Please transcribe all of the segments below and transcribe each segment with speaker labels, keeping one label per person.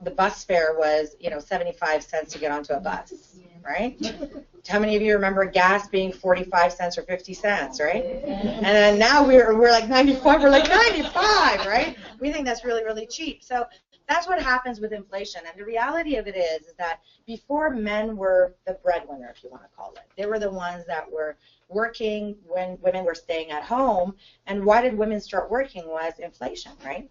Speaker 1: the bus fare was, 75 cents to get onto a bus, right? How many of you remember gas being 45 cents or 50 cents, right? And then now we're like 95, we're like 95, right? We think that's really, really cheap. So that's what happens with inflation. And the reality of it is that before men were the breadwinner, if you want to call it, they were the ones that were working when women were staying at home. And why did women start working was inflation, right?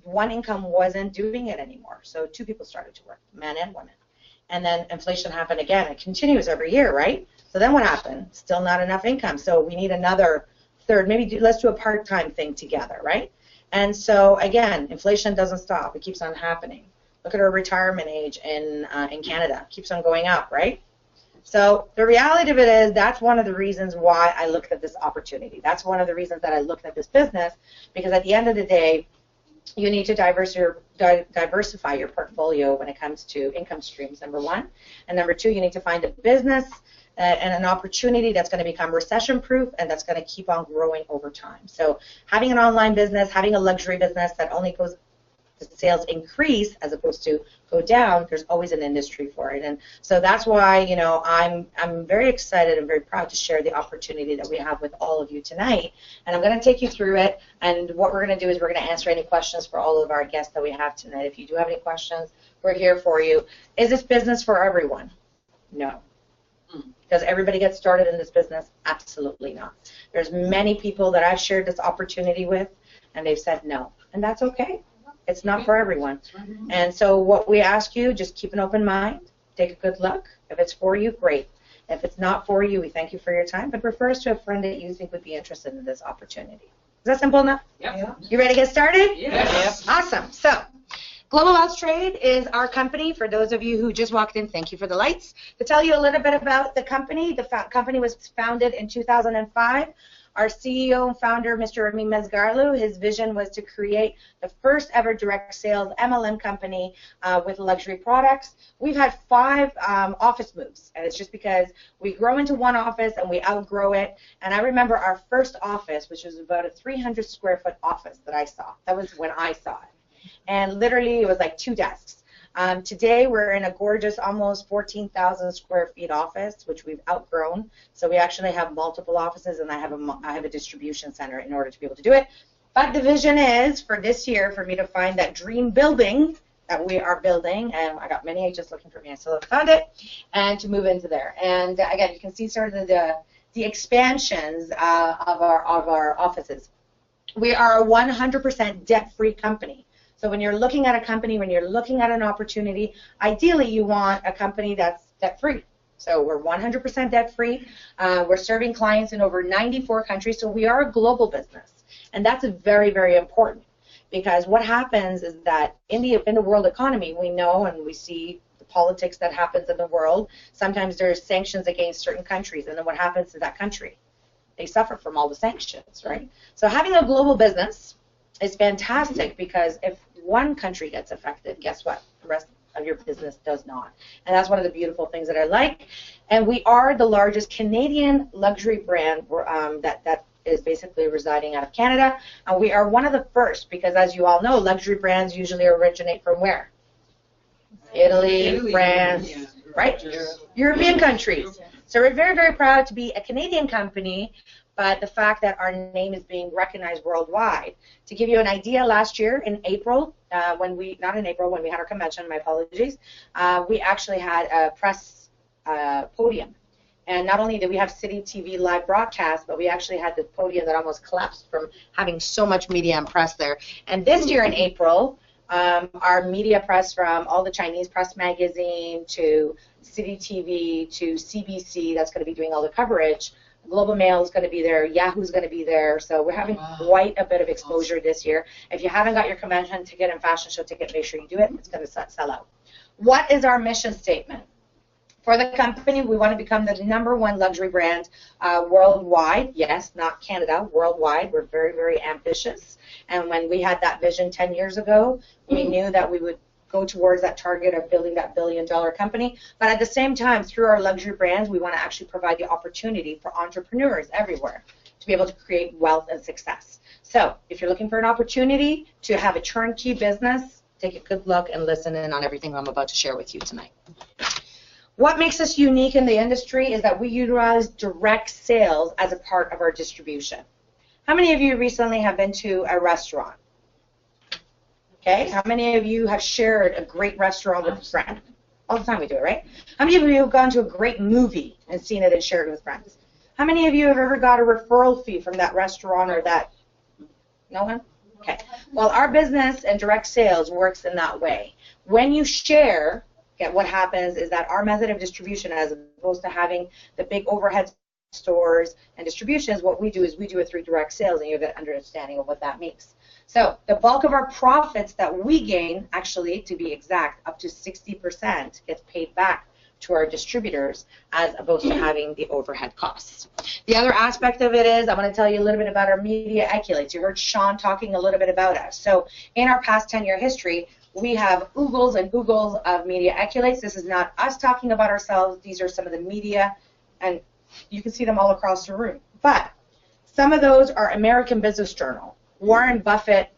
Speaker 1: One income wasn't doing it anymore. So two people started to work, men and women. And then inflation happened again. It continues every year, right? So then what happened? Still not enough income. So we need another third. Maybe let's do a part-time thing together, right? And so, again, inflation doesn't stop. It keeps on happening. Look at our retirement age in Canada. It keeps on going up, right? So the reality of it is that's one of the reasons why I looked at this opportunity. That's one of the reasons that I looked at this business, because at the end of the day, you need to diversify your portfolio when it comes to income streams, number one. And number two, you need to find a business and an opportunity that's going to become recession-proof and that's going to keep on growing over time. So having an online business, having a luxury business that only goes, the sales increase as opposed to go down, there's always an industry for it. And so that's why, I'm very excited and very proud to share the opportunity that we have with all of you tonight. And I'm going to take you through it. And what we're going to do is we're going to answer any questions for all of our guests that we have tonight. If you do have any questions, we're here for you. Is this business for everyone? No. Does everybody get started in this business? Absolutely not. There's many people that I've shared this opportunity with, and they've said no. And that's okay. It's not for everyone. And so what we ask you, just keep an open mind, take a good look. If it's for you, great. If it's not for you, we thank you for your time, but refer us to a friend that you think would be interested in this opportunity. Is that simple enough?
Speaker 2: Yep.
Speaker 1: You ready to get started?
Speaker 2: Yes.
Speaker 1: Awesome. So Global Wealth Trade is our company. For those of you who just walked in, thank you for the lights. To tell you a little bit about the company company was founded in 2005. Our CEO and founder, Mr. Remy Mesgarlu, his vision was to create the first ever direct sales MLM company with luxury products. We've had 5 office moves, and it's just because we grow into one office and we outgrow it. And I remember our first office, which was about a 300 square foot office that I saw. That was when I saw it. And literally it was like 2 desks. Today we're in a gorgeous almost 14,000 square feet office, which we've outgrown. So we actually have multiple offices, and I have a distribution center in order to be able to do it. But the vision is for this year for me to find that dream building that we are building, and I got many agents looking for me. I still haven't found it, and to move into there. And again, you can see sort of the expansions of our offices. We are a 100% debt-free company. So when you're looking at a company, when you're looking at an opportunity, ideally you want a company that's debt-free. So we're 100% debt-free. We're serving clients in over 94 countries, so we are a global business. And that's very, very important, because what happens is that in the world economy, we know and we see the politics that happens in the world. Sometimes there's sanctions against certain countries, and then what happens to that country? They suffer from all the sanctions, right? So having a global business is fantastic, because if one country gets affected, guess what? The rest of your business does not. And that's one of the beautiful things that I like. And we are the largest Canadian luxury brand that is basically residing out of Canada. And we are one of the first, because as you all know, luxury brands usually originate from where? Italy, France, right? European countries. So we're very, very proud to be a Canadian company, but the fact that our name is being recognized worldwide. To give you an idea, last year in April, when we had our convention, my apologies, we actually had a press podium. And not only did we have City TV live broadcast, but we actually had the podium that almost collapsed from having so much media and press there. And this year in April, our media press, from all the Chinese press magazine to City TV to CBC, that's going to be doing all the coverage. Global Mail is going to be there. Yahoo's going to be there. So we're having quite a bit of exposure this year. If you haven't got your convention ticket and fashion show ticket, make sure you do it. It's going to sell out. What is our mission statement? For the company, we want to become the #1 luxury brand worldwide. Yes, not Canada, worldwide. We're very, very ambitious. And when we had that vision 10 years ago, we knew that we would go towards that target of building that billion-dollar company. But at the same time, through our luxury brands, we want to actually provide the opportunity for entrepreneurs everywhere to be able to create wealth and success. So if you're looking for an opportunity to have a turnkey business, take a good look and listen in on everything I'm about to share with you tonight. What makes us unique in the industry is that we utilize direct sales as a part of our distribution. How many of you recently have been to a restaurant? Okay, how many of you have shared a great restaurant with a friend? All the time we do it, right? How many of you have gone to a great movie and seen it and shared it with friends? How many of you have ever got a referral fee from that restaurant or that? No one? Okay. Well, our business and direct sales works in that way. When you share, what happens is that our method of distribution, as opposed to having the big overhead stores and distributions, what we do is we do it through direct sales, and you get an understanding of what that means. So the bulk of our profits that we gain, actually, to be exact, up to 60% gets paid back to our distributors as opposed to having the overhead costs. The other aspect of it is I'm going to tell you a little bit about our media accolades. You heard Sean talking a little bit about us. So in our past 10-year history, we have oogles and oogles of media accolades. This is not us talking about ourselves. These are some of the media, and you can see them all across the room. But some of those are American Business Journal. Warren Buffett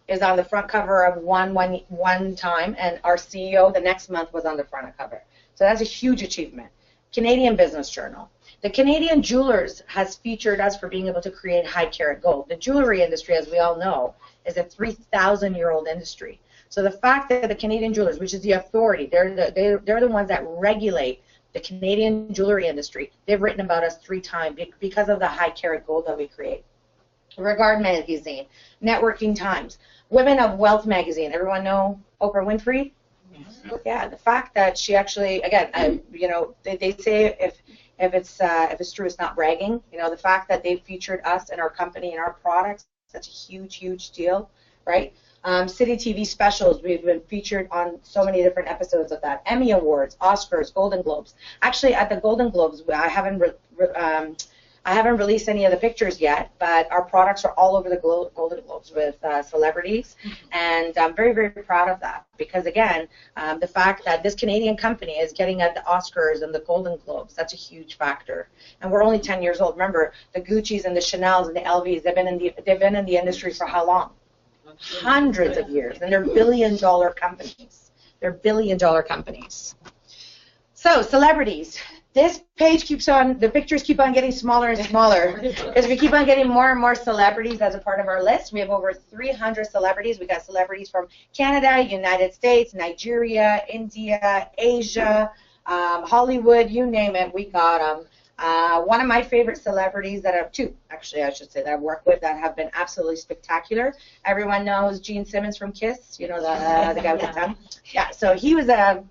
Speaker 1: is on the front cover of one time, and our CEO the next month was on the front cover. So that's a huge achievement. Canadian Business Journal. The Canadian Jewelers has featured us for being able to create high carat gold. The jewelry industry, as we all know, is a 3,000-year-old industry. So the fact that the Canadian Jewelers, which is the authority, they're the ones that regulate the Canadian jewelry industry, they've written about us 3 times because of the high carat gold that we create. Regard Magazine, Networking Times, Women of Wealth Magazine. Everyone know Oprah Winfrey? Yeah, the fact that she actually, again, they say if it's true, it's not bragging. You know, the fact that they featured us and our company and our products, that's a huge, huge deal, right? City TV specials, we've been featured on so many different episodes of that. Emmy Awards, Oscars, Golden Globes. Actually, at the Golden Globes, I haven't released any of the pictures yet, but our products are all over the Golden Globes with celebrities, and I'm very, very proud of that because, again, the fact that this Canadian company is getting at the Oscars and the Golden Globes, that's a huge factor. And we're only 10 years old. Remember, the Gucci's and the Chanel's and the LV's, they've been in the industry for how long? Hundreds of years, and they're billion-dollar companies. They're billion-dollar companies. So, celebrities. This page the pictures keep on getting smaller and smaller because we keep on getting more and more celebrities as a part of our list. We have over 300 celebrities. We got celebrities from Canada, United States, Nigeria, India, Asia, Hollywood, you name it, we got them. One of my favorite celebrities two, actually, I should say, that I've worked with that have been absolutely spectacular. Everyone knows Gene Simmons from Kiss, you know, the guy with the tongue. Yeah, so he was a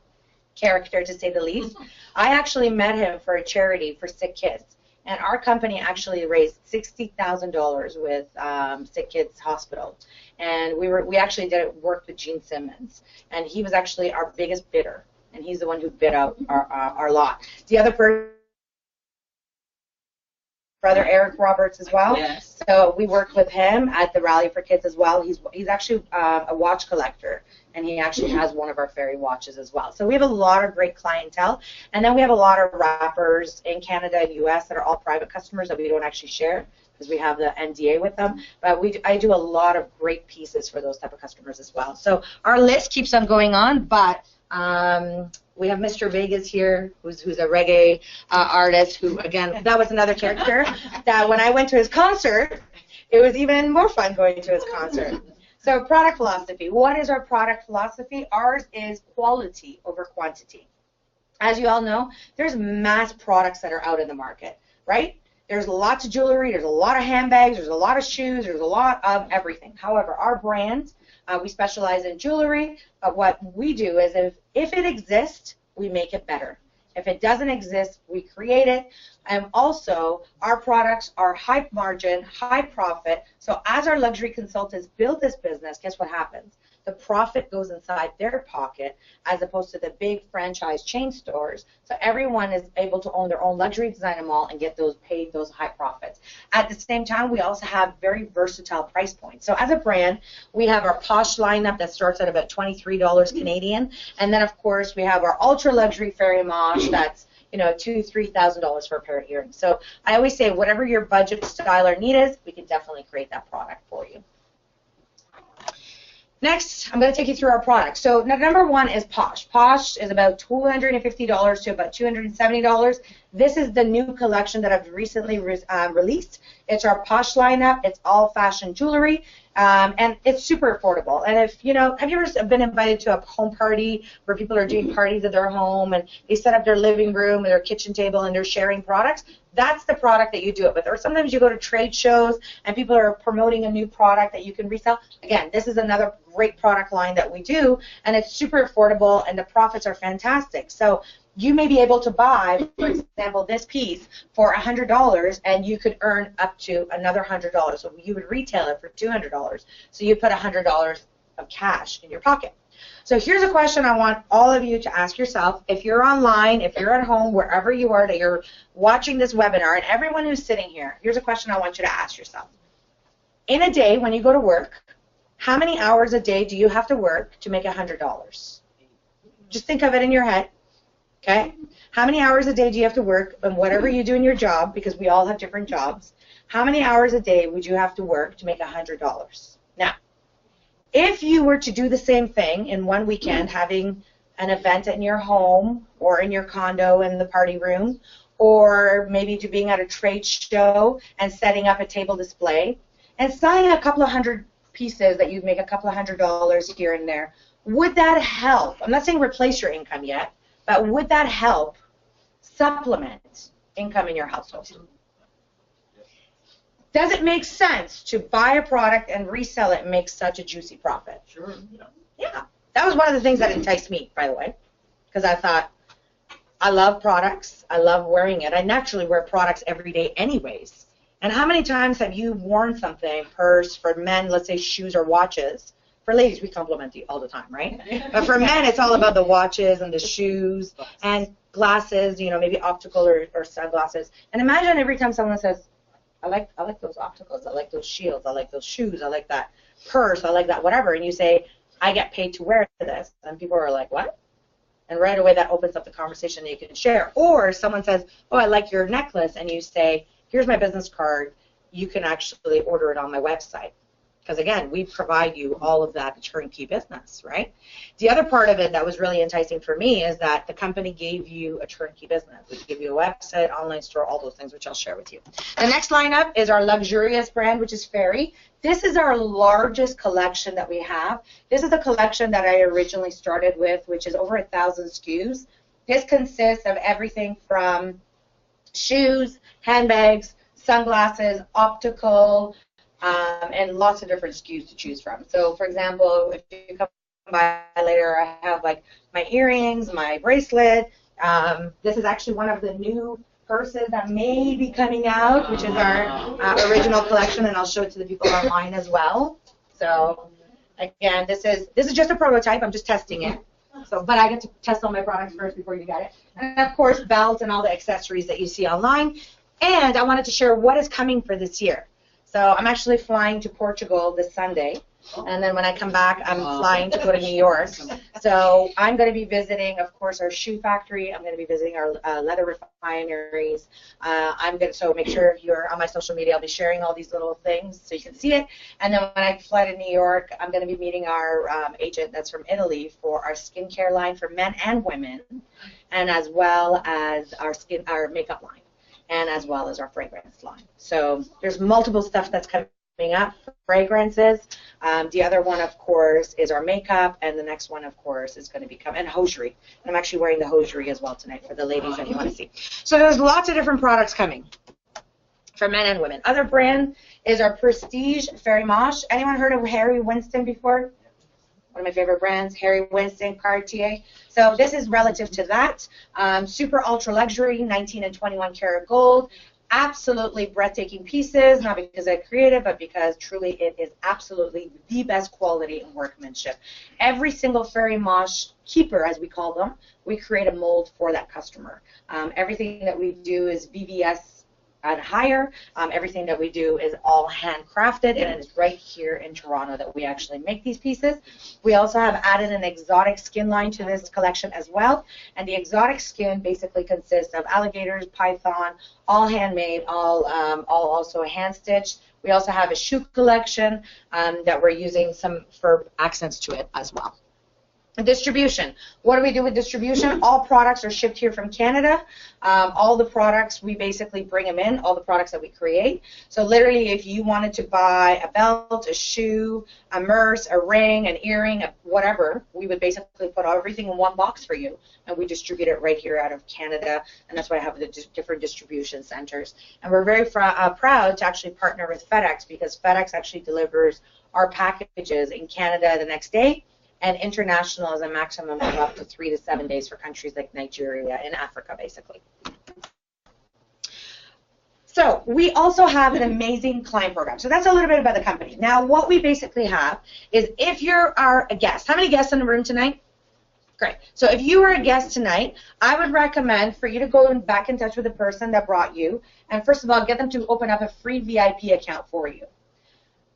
Speaker 1: character, to say the least. I actually met him for a charity for sick kids, and our company actually raised $60,000 with Sick Kids Hospital, and we actually did work with Gene Simmons, and he was actually our biggest bidder, and he's the one who bid out our lot. The other person, brother Eric Roberts as well. Yes. So we worked with him at the Rally for Kids as well. He's actually a watch collector, and he actually has one of our fairy watches as well. So we have a lot of great clientele, and then we have a lot of rappers in Canada and U.S. that are all private customers that we don't actually share because we have the NDA with them. But I do a lot of great pieces for those type of customers as well. So our list keeps on going on, but we have Mr. Vegas here, who's a reggae artist, who, again, that was another character that when I went to his concert, it was even more fun going to his concert. So product philosophy. What is our product philosophy? Ours is quality over quantity. As you all know, there's mass products that are out in the market, right? There's lots of jewelry, there's a lot of handbags, there's a lot of shoes, there's a lot of everything. However, our brand, we specialize in jewelry, but what we do is if it exists, we make it better. If it doesn't exist, we create it. And also, our products are high margin, high profit. So as our luxury consultants build this business, guess what happens? The profit goes inside their pocket as opposed to the big franchise chain stores. So everyone is able to own their own luxury designer mall and get those high profits. At the same time, we also have very versatile price points. So as a brand, we have our posh lineup that starts at about $23 Canadian. And then, of course, we have our ultra luxury fairy mosh that's $2,000, $3,000 for a pair of earrings. So I always say whatever your budget, style, or need is, we can definitely create that product for you. Next, I'm going to take you through our products. So number one is Posh. Posh is about $250 to about $270. This is the new collection that I've recently released. It's our Posh lineup. It's all fashion jewelry, and it's super affordable. And if, you know, have you ever been invited to a home party where people are doing parties at their home and they set up their living room and their kitchen table and they're sharing products? That's the product that you do it with. Or sometimes you go to trade shows and people are promoting a new product that you can resell. Again, this is another great product line that we do, and it's super affordable and the profits are fantastic. So you may be able to buy, for example, this piece for $100 and you could earn up to another $100. So you would retail it for $200. So you put $100 of cash in your pocket. So here's a question I want all of you to ask yourself. If you're online, if you're at home, wherever you are that you're watching this webinar, and everyone who's sitting here, here's a question I want you to ask yourself. In a day when you go to work, how many hours a day do you have to work to make $100? Just think of it in your head. Okay? How many hours a day do you have to work on whatever you do in your job, because we all have different jobs? How many hours a day would you have to work to make $100? Now, if you were to do the same thing in one weekend, having an event in your home or in your condo in the party room, or maybe to being at a trade show and setting up a table display and selling a couple of hundred pieces that you'd make a couple of $100 here and there, would that help? I'm not saying replace your income yet, but would that help supplement income in your household? Does it make sense to buy a product and resell it and make such a juicy profit?
Speaker 2: Sure.
Speaker 1: Yeah. That was one of the things that enticed me, by the way, because I thought, I love products. I love wearing it. I naturally wear products every day anyways. And how many times have you worn something, purse, for men, let's say shoes or watches? For ladies, we compliment you all the time, right? But for men, it's all about the watches and the shoes and glasses, you know, maybe optical or sunglasses. And imagine every time someone says, I like those opticals, I like those shields, I like those shoes, I like that purse, I like that whatever, and you say, I get paid to wear this, and people are like, what? And right away that opens up the conversation that you can share. Or someone says, oh, I like your necklace, and you say, here's my business card, you can actually order it on my website. Because again, we provide you all of that turnkey business, right? The other part of it that was really enticing for me is that the company gave you a turnkey business. We give you a website, online store, all those things, which I'll share with you. The next lineup is our luxurious brand, which is Fairy. This is our largest collection that we have. This is the collection that I originally started with, which is over 1,000 SKUs. This consists of everything from shoes, handbags, sunglasses, optical, and lots of different SKUs to choose from. So, for example, if you come by later, I have like my earrings, my bracelet. This is actually one of the new purses that may be coming out, which is our original collection, and I'll show it to the people online as well. So, again, this is just a prototype. I'm just testing it. So, but I get to test all my products first before you get it. And of course, belts and all the accessories that you see online. And I wanted to share what is coming for this year. So I'm actually flying to Portugal this Sunday, and then when I come back, I'm flying to go to New York. So I'm going to be visiting, of course, our shoe factory. I'm going to be visiting our leather refineries. So make sure if you're on my social media, I'll be sharing all these little things so you can see it. And then when I fly to New York, I'm going to be meeting our agent that's from Italy for our skincare line for men and women, and as well as our makeup line, and as well as our fragrance line. So there's multiple stuff that's coming up, fragrances. The other one, of course, is our makeup, and the next one, of course, is going to become, and hosiery. And I'm actually wearing the hosiery as well tonight for the ladies that you want to see. So there's lots of different products coming for men and women. Other brand is our Prestige Fairy Mosh. Anyone heard of Harry Winston before? One of my favorite brands, Harry Winston, Cartier. So this is relative to that. Super ultra luxury, 19 and 21 karat gold. Absolutely breathtaking pieces, not because I created, but because truly it is absolutely the best quality and workmanship. Every single Fairy Mosh keeper, as we call them, we create a mold for that customer. Everything that we do is VVS and higher. Everything that we do is all handcrafted, and it's right here in Toronto that we actually make these pieces. We also have added an exotic skin line to this collection as well, and the exotic skin basically consists of alligators, python, all handmade, all also hand stitched. We also have a shoe collection that we're using some for accents to it as well. Distribution. What do we do with distribution? All products are shipped here from Canada. All the products, we basically bring them in, all the products that we create. So literally, if you wanted to buy a belt, a shoe, a purse, a ring, an earring, whatever, we would basically put everything in one box for you, and we distribute it right here out of Canada, and that's why I have the different distribution centers. And we're very proud to actually partner with FedEx, because FedEx actually delivers our packages in Canada the next day, and international is a maximum of up to 3 to 7 days for countries like Nigeria and Africa, basically. So we also have an amazing client program. So that's a little bit about the company. Now, what we basically have is, if you're a guest, how many guests in the room tonight? Great. So if you are a guest tonight, I would recommend for you to go back in touch with the person that brought you, and first of all, get them to open up a free VIP account for you.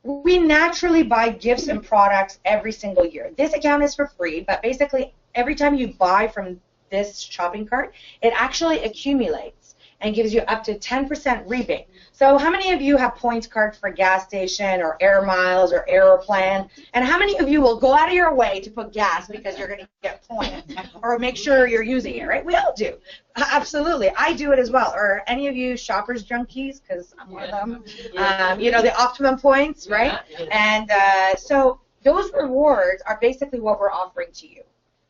Speaker 1: We naturally buy gifts and products every single year. This account is for free, but basically every time you buy from this shopping cart, it actually accumulates and gives you up to 10% rebate. So how many of you have points cards for gas station or air miles or Aeroplan? And how many of you will go out of your way to put gas because you're going to get points or make sure you're using it, right? We all do. Absolutely. I do it as well. Or any of you shoppers junkies, because I'm one of them, you know, the optimum points, right? And so those rewards are basically what we're offering to you.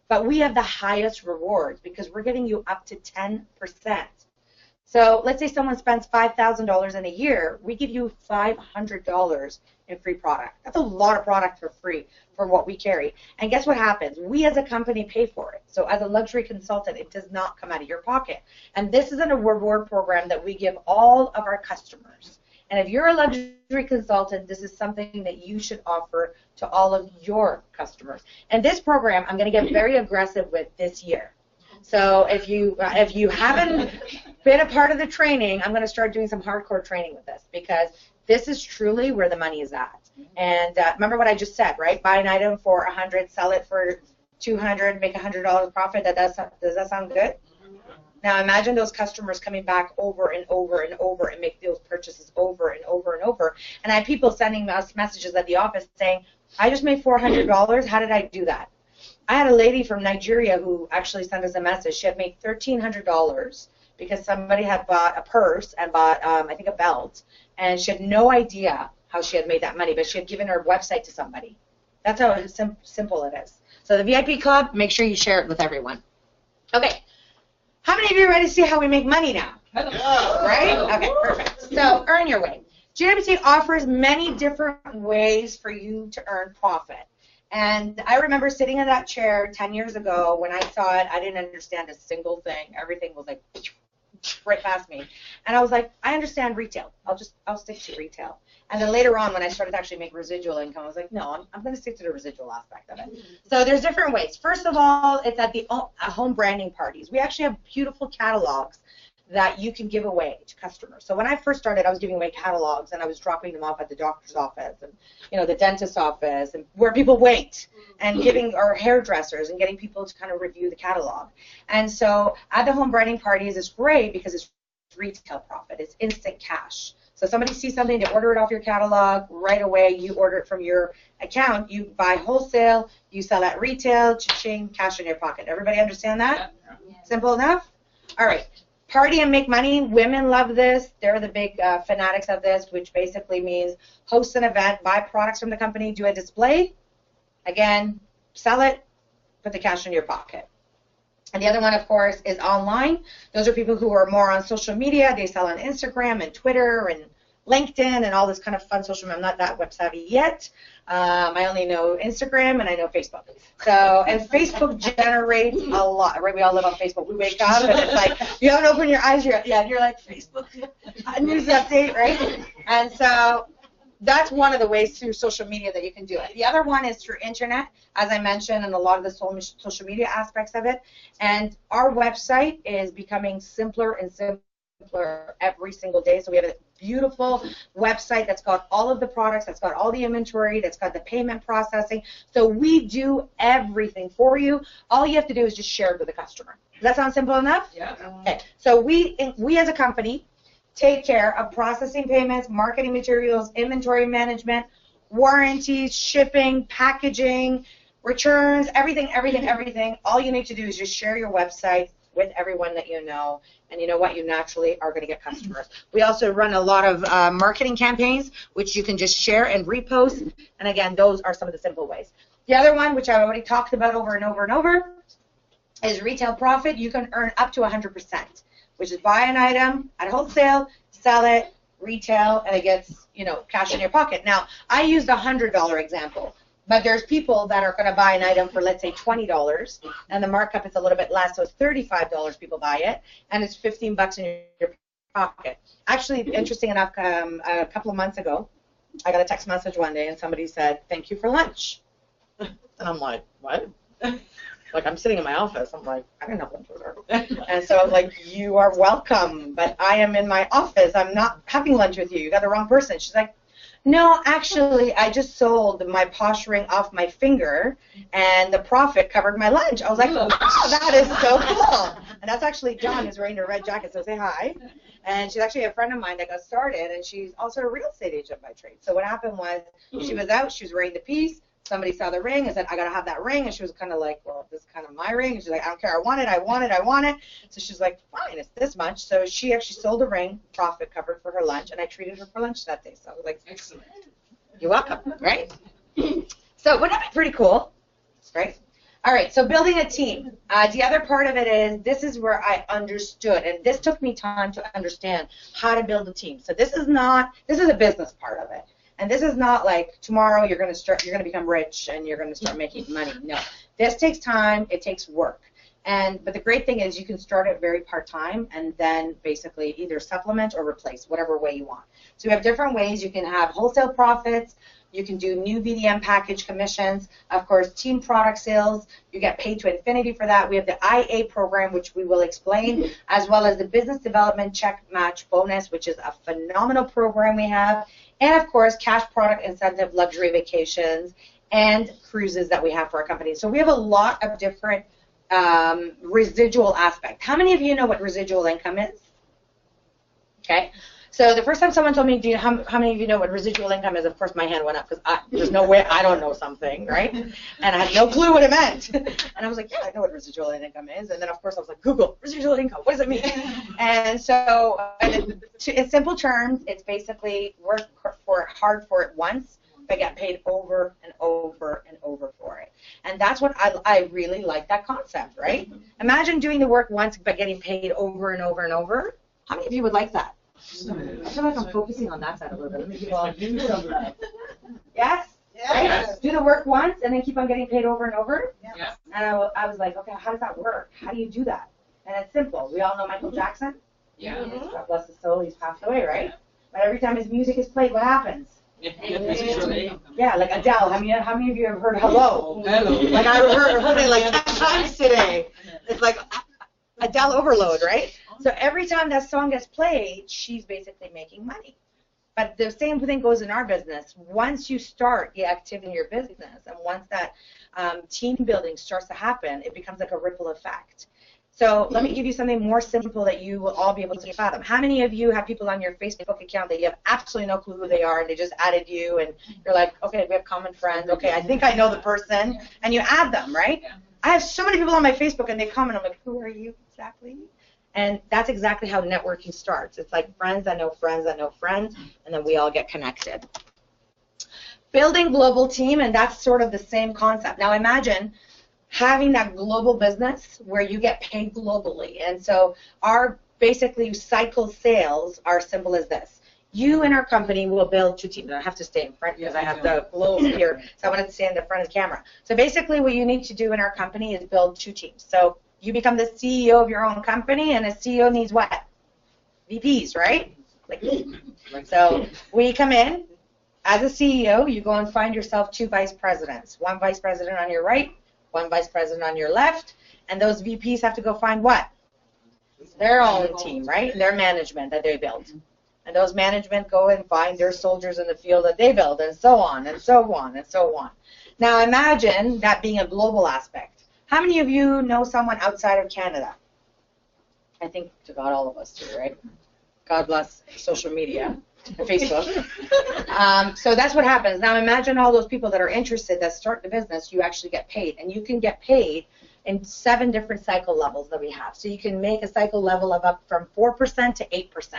Speaker 1: But we have the highest rewards because we're giving you up to 10%. So let's say someone spends $5,000 in a year, we give you $500 in free product. That's a lot of product for free for what we carry. And guess what happens? We as a company pay for it. So as a luxury consultant, it does not come out of your pocket. And this is a reward program that we give all of our customers. And if you're a luxury consultant, this is something that you should offer to all of your customers. And this program, I'm going to get very aggressive with this year. So if you haven't been a part of the training, I'm going to start doing some hardcore training with this, because this is truly where the money is at. And remember what I just said, right? Buy an item for $100, sell it for $200, make $100 profit. Does that sound good? Now imagine those customers coming back over and over and over and make those purchases over and over and over. And I have people sending us messages at the office saying, I just made $400. How did I do that? I had a lady from Nigeria who actually sent us a message. She had made $1,300 because somebody had bought a purse and bought, I think, a belt, and she had no idea how she had made that money, but she had given her website to somebody. That's how simple it is. So the VIP Club, make sure you share it with everyone. Okay. How many of you are ready to see how we make money now? Right? Okay, perfect. So earn your way. GWT offers many different ways for you to earn profit. And I remember sitting in that chair 10 years ago when I saw it. I didn't understand a single thing. Everything was like right past me. And I was like, I understand retail. I'll stick to retail. And then later on, when I started to actually make residual income, I was like, no, I'm going to stick to the residual aspect of it. So there's different ways. First of all, it's at the home branding parties. We actually have beautiful catalogs that you can give away to customers. So when I first started, I was giving away catalogs, and I was dropping them off at the doctor's office and, you know, the dentist's office, and where people wait, and giving, or hairdressers, and getting people to kind of review the catalog. And so at the home branding parties, it's great because it's retail profit. It's instant cash. So somebody sees something, they order it off your catalog, right away you order it from your account, you buy wholesale, you sell at retail, cha-ching, cash in your pocket. Everybody understand that? Yeah. Simple enough? All right. Party and make money. Women love this. They're the big fanatics of this, which basically means host an event, buy products from the company, do a display, again, sell it, put the cash in your pocket. And the other one, of course, is online. Those are people who are more on social media. They sell on Instagram and Twitter and LinkedIn and all this kind of fun social media. I'm not that web savvy yet. I only know Instagram and I know Facebook. So, and Facebook generates a lot, right? We all live on Facebook. We wake up and it's like, you haven't opened your eyes yet. Yeah, and you're like, Facebook, news update, right? And so that's one of the ways through social media that you can do it. The other one is through internet, as I mentioned, and a lot of the social media aspects of it. And our website is becoming simpler and simpler simpler every single day. So we have a beautiful website that's got all of the products, that's got all the inventory, that's got the payment processing. So we do everything for you. All you have to do is just share it with the customer. Does that sound simple enough?
Speaker 2: Yeah.
Speaker 1: Okay. So we as a company take care of processing payments, marketing materials, inventory management, warranties, shipping, packaging, returns, everything. All you need to do is just share your website with everyone that you know, and you know what, you naturally are going to get customers. We also run a lot of marketing campaigns, which you can just share and repost, and again, those are some of the simple ways. The other one, which I've already talked about over and over and over, is retail profit. You can earn up to 100%, which is buy an item at wholesale, sell it, retail, and it gets, cash in your pocket. Now, I used a $100 example. But there's people that are going to buy an item for, let's say, $20, and the markup is a little bit less, so it's $35 people buy it, and it's $15 in your pocket. Actually, interesting enough, a couple of months ago, I got a text message one day, and somebody said, "Thank you for lunch." And I'm like, what? Like, I'm sitting in my office. I'm like, I didn't have lunch with her. And so I was like, "You are welcome, but I am in my office. I'm not having lunch with you. You got the wrong person." She's like, "No, actually, I just sold my posh ring off my finger, and the profit covered my lunch." I was like, "Oh, that is so cool." And that's actually John, who's wearing a red jacket, so say hi. And she's actually a friend of mine that got started, and she's also a real estate agent by trade. So what happened was she was out, she was wearing the piece. Somebody saw the ring and said, "I got to have that ring." And she was kind of like, "Well, this is kind of my ring." And she's like, "I don't care. I want it. So she's like, "Fine, it's this much." So she actually sold a ring, profit covered for her lunch, and I treated her for lunch that day. So I was like, "Excellent. You're welcome," right? So wouldn't that be pretty cool, right? All right, so building a team. The other part of it is, this is where I understood, and this took me time to understand how to build a team. So this is a business part of it. And this is not like tomorrow you're going to become rich and you're going to start making money. No, this takes time. It takes work. But the great thing is you can start it very part-time and then basically either supplement or replace, whatever way you want. So we have different ways. You can have wholesale profits. You can do new BDM package commissions. Of course, team product sales. You get paid to infinity for that. We have the IA program, which we will explain, as well as the business development check match bonus, which is a phenomenal program we have. And, of course, cash product incentive, luxury vacations, and cruises that we have for our company. So we have a lot of different residual aspects. How many of you know what residual income is? Okay. So the first time someone told me, how many of you know what residual income is? Of course, my hand went up because there's no way I don't know something, right? And I had no clue what it meant. And I was like, yeah, I know what residual income is. And then, of course, I was like, Google, residual income, what does it mean? And so in simple terms, it's basically work hard for it once, but get paid over and over and over for it. And that's what I really like that concept, right? Imagine doing the work once but getting paid over and over and over. How many of you would like that? I feel like I'm focusing on that side a little bit. Let me keep on. Yes? Right? Do the work once and then keep on getting paid over and over? Yeah. And I was like, okay, how does that work? How do you do that? And it's simple. We all know Michael Jackson? Yeah. God bless his soul, he's passed away, right? But every time his music is played, what happens? Yeah, like Adele. How many of you have heard Hello? Hello. Like I heard it like 10 times today. It's like Adele overload, right? So every time that song gets played, she's basically making money. But the same thing goes in our business. Once you start the activity in your business, and once that team building starts to happen, it becomes like a ripple effect. So let me give you something more simple that you will all be able to fathom. How many of you have people on your Facebook account that you have absolutely no clue who they are, and they just added you, and you're like, okay, we have common friends. Okay, I think I know the person, and you add them, right? I have so many people on my Facebook, and they comment. I'm like, who are you exactly? And that's exactly how networking starts. It's like friends that know friends that know friends, and then we all get connected. Building global team, and that's sort of the same concept. Now imagine having that global business where you get paid globally. And so our basically cycle sales are simple as this. You and our company will build 2 teams. I have to stay in front because I have the globe here, so I wanted to stay in the front of the camera. So basically what you need to do in our company is build 2 teams. So you become the CEO of your own company, and a CEO needs what? VPs, right? Like me. So we come in. As a CEO, you go and find yourself 2 vice presidents. 1 vice president on your right, 1 vice president on your left, and those VPs have to go find what? Their own team, right? Their management that they build. And those management go and find their soldiers in the field that they build, and so on, and so on, and so on. Now imagine that being a global aspect. How many of you know someone outside of Canada? I think to God all of us do, right? God bless social media, Facebook. So that's what happens. Now imagine all those people that are interested that start the business, you actually get paid. And you can get paid in 7 different cycle levels that we have. So you can make a cycle level of up from 4% to 8%.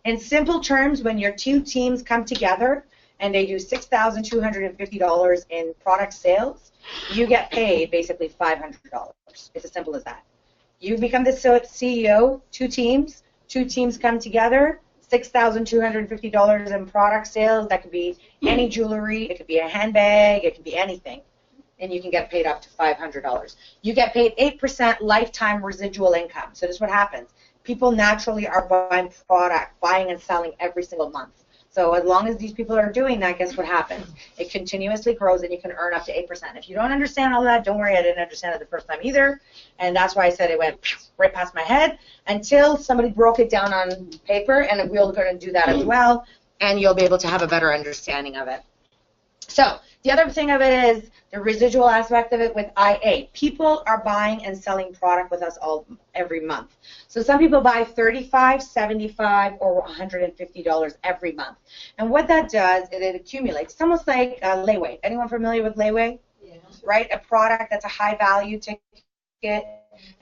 Speaker 1: In simple terms, when your 2 teams come together and they do $6,250 in product sales, you get paid basically $500. It's as simple as that. You become the CEO, 2 teams come together, $6,250 in product sales. That could be any jewelry, it could be a handbag, it could be anything. And you can get paid up to $500. You get paid 8% lifetime residual income. So this is what happens. People naturally are buying and selling every single month. So as long as these people are doing that, guess what happens? It continuously grows and you can earn up to 8%. If you don't understand all that, don't worry, I didn't understand it the first time either. And that's why I said it went right past my head until somebody broke it down on paper, and we're going to do that as well, and you'll be able to have a better understanding of it. So the other thing of it is the residual aspect of it with IA. People are buying and selling product with us every month. So some people buy $35, $75, or $150 every month. And what that does is it accumulates. It's almost like layaway. Anyone familiar with layaway? Yeah. Right? A product that's a high value ticket,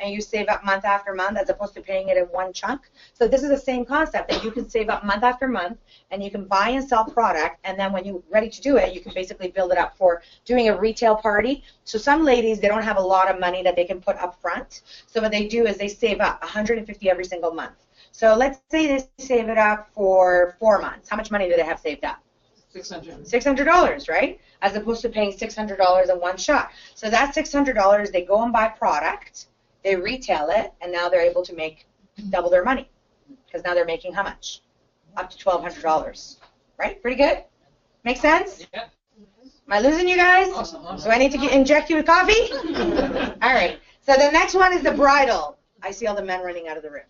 Speaker 1: and you save up month after month as opposed to paying it in one chunk. So this is the same concept, that you can save up month after month and you can buy and sell product, and then when you're ready to do it, you can basically build it up for doing a retail party. So some ladies, they don't have a lot of money that they can put up front. So what they do is they save up $150 every single month. So let's say they save it up for 4 months. How much money do they have saved up? $600, right? As opposed to paying $600 in one shot. So that $600, they go and buy product, they retail it, and now they're able to make double their money. Because now they're making how much? Up to $1,200. Right? Pretty good? Make sense?
Speaker 2: Yeah.
Speaker 1: Am I losing you guys?
Speaker 2: Awesome.
Speaker 1: Do I need to inject you with coffee? All right. So the next one is the bridal. I see all the men running out of the room.